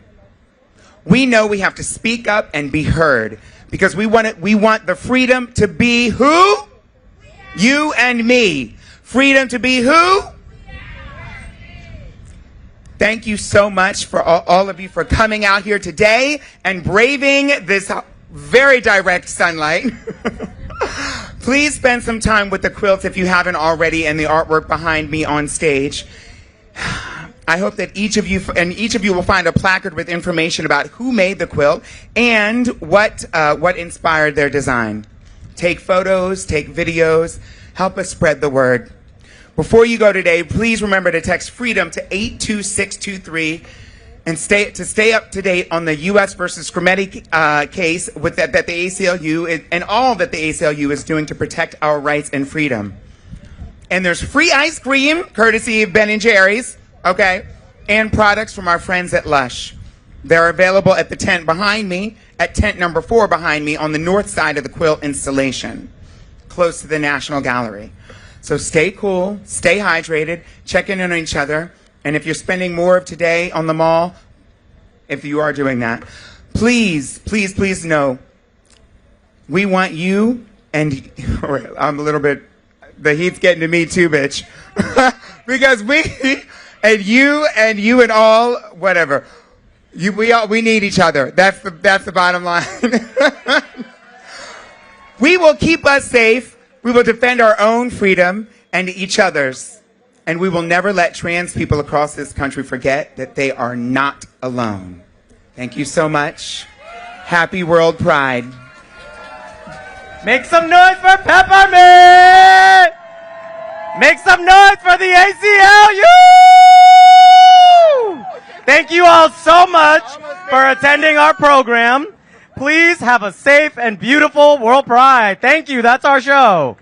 We know we have to speak up and be heard. Because we want the freedom to be who? You and me. Freedom to be who? Thank you so much for all of you for coming out here today and braving this very direct sunlight. Please spend some time with the quilts if you haven't already and the artwork behind me on stage. I hope that each of you will find a placard with information about who made the quilt and what inspired their design. Take photos, take videos, help us spread the word. Before you go today, please remember to text FREEDOM to 82623 and stay up to date on the U.S. versus Quimmy case with that the ACLU and all that the ACLU is doing to protect our rights and freedom. And there's free ice cream, courtesy of Ben & Jerry's, okay, and products from our friends at Lush. They're available at the tent behind me, at tent number 4 behind me on the north side of the quilt installation, close to the National Gallery. So stay cool, stay hydrated, check in on each other, and if you're spending more of today on the mall, if you are doing that, please, please, please know, we want you, and I'm a little bit, the heat's getting to me too, bitch, because we, and you and all, whatever, we need each other. That's the bottom line. We will keep us safe. We will defend our own freedom and each other's. And we will never let trans people across this country forget that they are not alone. Thank you so much. Happy World Pride. Make some noise for Peppermint! Make some noise for the ACLU! Thank you all so much for attending our program. Please have a safe and beautiful World Pride. Thank you. That's our show.